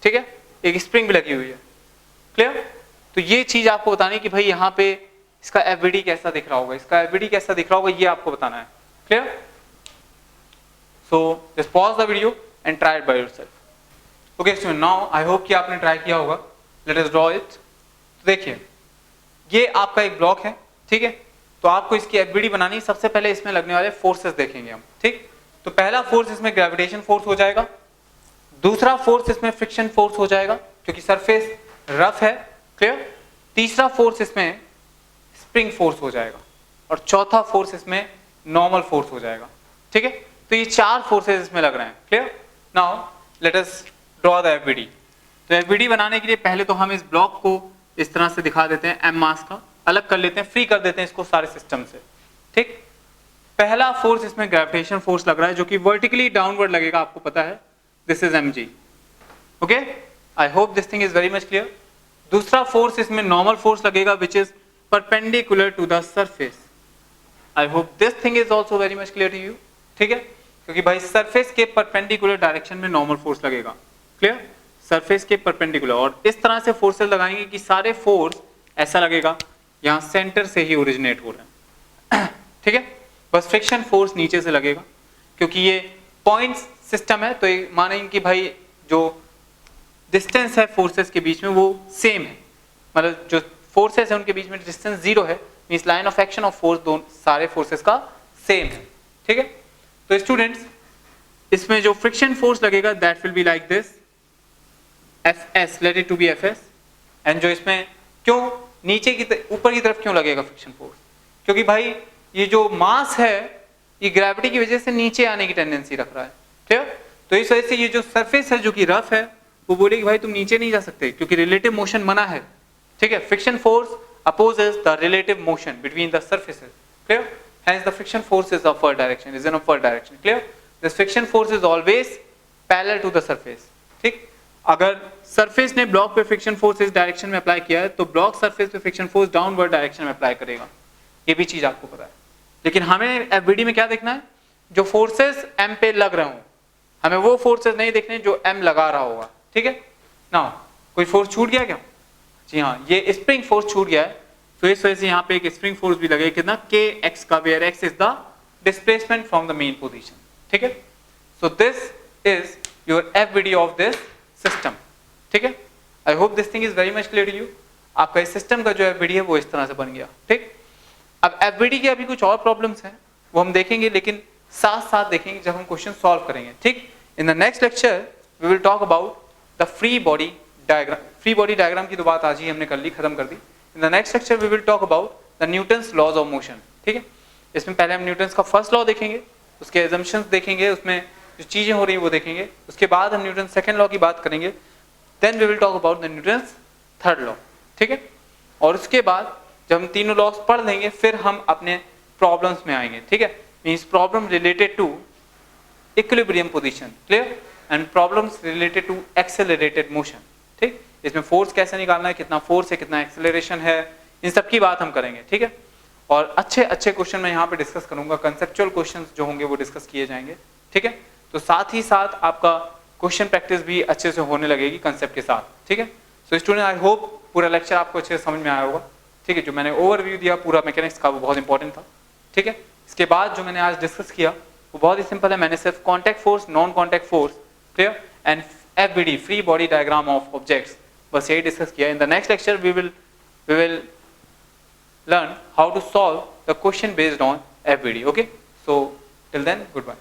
ठीक है, एक स्प्रिंग भी लगी हुई है, क्लियर। तो ये चीज आपको बतानी कि भाई यहाँ पे इसका FBD कैसा दिख रहा होगा, इसका FBD कैसा दिख रहा होगा, ये आपको बताना है, clear. So just pause the video and try it by yourself. Okay student, now I hope कि आपने ट्राई किया होगा। Let us draw it. तो देखिए ये आपका एक ब्लॉक है, ठीक है, तो आपको इसकी FBD बनानी। सबसे पहले इसमें लगने वाले फोर्सेस देखेंगे हम, ठीक। तो पहला फोर्स इसमें ग्रेविटेशन फोर्स हो जाएगा, दूसरा फोर्स इसमें फ्रिक्शन फोर्स हो जाएगा क्योंकि सरफेस रफ है, क्लियर। तीसरा फोर्स इसमें स्प्रिंग फोर्स हो जाएगा और चौथा फोर्स इसमें नॉर्मल फोर्स हो जाएगा, ठीक है। तो ये चार फोर्सेस इसमें लग रहे हैं, clear. Now let us draw the FBD। तो FBD बनाने के लिए पहले तो हम इस ब्लॉक को इस तरह से दिखा देते हैं m मास का, अलग कर लेते हैं, फ्री कर देते हैं इसको सारे सिस्टम से। ठीक, पहला फोर्स इसमें ग्रेविटेशन फोर्स लग रहा है जो कि वर्टिकली डाउनवर्ड लगेगा, आपको पता है, this is mg। Okay, I hope this thing is very much clear. दूसरा फोर्स इसमें नॉर्मल फोर्स लगेगा which is perpendicular to the surface. I hope this thing is also very much clear to you. ठीक है, क्योंकि भाई surface के perpendicular direction में normal force लगेगा। क्लियर, सरफेस के परपेंडिकुलर, और इस तरह से फोर्सेस लगाएंगे कि सारे फोर्स ऐसा लगेगा यहाँ सेंटर से ही ओरिजिनेट हो रहे हैं। ठीक है, बस फ्रिक्शन फोर्स नीचे से लगेगा, क्योंकि ये पॉइंट सिस्टम है, तो ये मानेंगे कि भाई जो डिस्टेंस है फोर्सेस के बीच में वो सेम है, मतलब जो फोर्सेस है उनके बीच में डिस्टेंस जीरो है, means line of action of force दोनों सारे फोर्सेस का सेम है। ठीक है, तो स्टूडेंट्स इसमें जो फ्रिक्शन फोर्स लगेगा that will be like this, Fs, let it to be Fs। And जो इसमें क्यों नीचे की ऊपर की तरफ क्यों लगेगा फ्रिक्शन फोर्स, क्योंकि भाई ये जो मास है ये ग्रेविटी की वजह से नीचे आने की टेंडेंसी रख रहा है। ठीक है, तो इस वजह से ये जो सरफेस है जो कि रफ है वो बोलेगी भाई तुम नीचे नहीं जा सकते, क्योंकि रिलेटिव मोशन मना है। ठीक है, friction force opposes the relative motion between the surfaces. Clear, hence the friction force is upward direction, is in upward direction. Clear, this friction force is always parallel to the surface. ठीक, अगर surface ने block पे friction force इस direction में apply किया है तो block surface पे फ्रिक्शन फोर्स डाउनवर्ड डायरेक्शन में अप्लाई करेगा, ये भी चीज आपको पता है। लेकिन हमें एफबीडी में क्या देखना है, जो फोर्सेस एम पे लग रहे हों, हमें वो फोर्सेस नहीं देखने जो एम लगा रहा होगा। ठीक है ना, कोई फोर्स छूट गया क्या, जी हाँ, ये स्प्रिंग फोर्स छूट गया है, तो इस वजह से यहाँ पे एक स्प्रिंग फोर्स भी लगेगा कितना, के एक्स का, where x is the displacement from the mean position. ठीक है, so this is your FBD of this system. ठीक है, I hope this thing is very much clear to you. आपका इस सिस्टम का जो एफबीडी है वो इस तरह से बन गया। ठीक, अब एफबीडी की अभी कुछ और प्रॉब्लम्स हैं वो हम देखेंगे, लेकिन साथ साथ देखेंगे जब हम क्वेश्चन सॉल्व करेंगे। ठीक, in the next lecture we will talk about the free body diagram. Free body diagram की तो बात आज ही हमने कर ली, खत्म कर दी। In the next lecture we will talk about the Newton's laws of motion. ठीक है, इसमें पहले हम न्यूटन्स का फर्स्ट लॉ देखेंगे, उसके assumptions देखेंगे, उसमें जो चीजें हो रही हैं वो देखेंगे, उसके बाद हम न्यूटन सेकंड लॉ की बात करेंगे, then we will talk about the Newton's third law. ठीक है, और उसके बाद जब हम तीनों लॉस पढ़ लेंगे फिर हम अपने प्रॉब्लम्स में आएंगे। ठीक है, means problem related to equilibrium position, clear, and problems related to accelerated motion. ठीक, इसमें फोर्स कैसे निकालना है, कितना फोर्स है, कितना एक्सेलरेशन है, इन सब की बात हम करेंगे। ठीक है, और अच्छे अच्छे क्वेश्चन मैं यहाँ पे डिस्कस करूंगा, कंसेप्चुअल क्वेश्चंस जो होंगे वो डिस्कस किए जाएंगे। ठीक है, तो साथ ही साथ आपका क्वेश्चन प्रैक्टिस भी अच्छे से होने लगेगी कंसेप्ट के साथ। ठीक है, सो स्टूडेंट आई होप पूरा लेक्चर आपको अच्छे से समझ में आया होगा। ठीक है, जो मैंने ओवरव्यू दिया पूरा मैकेनिक्स का वो बहुत इंपॉर्टेंट था। ठीक है, इसके बाद जो मैंने आज डिस्कस किया वो बहुत ही सिंपल है, मैंने सिर्फ contact force, non contact force, clear, and FBD, free body diagram of objects, बस यही डिस्कस किया। In the next lecture we will learn how to solve the question based on FBD. Okay, so till then, goodbye.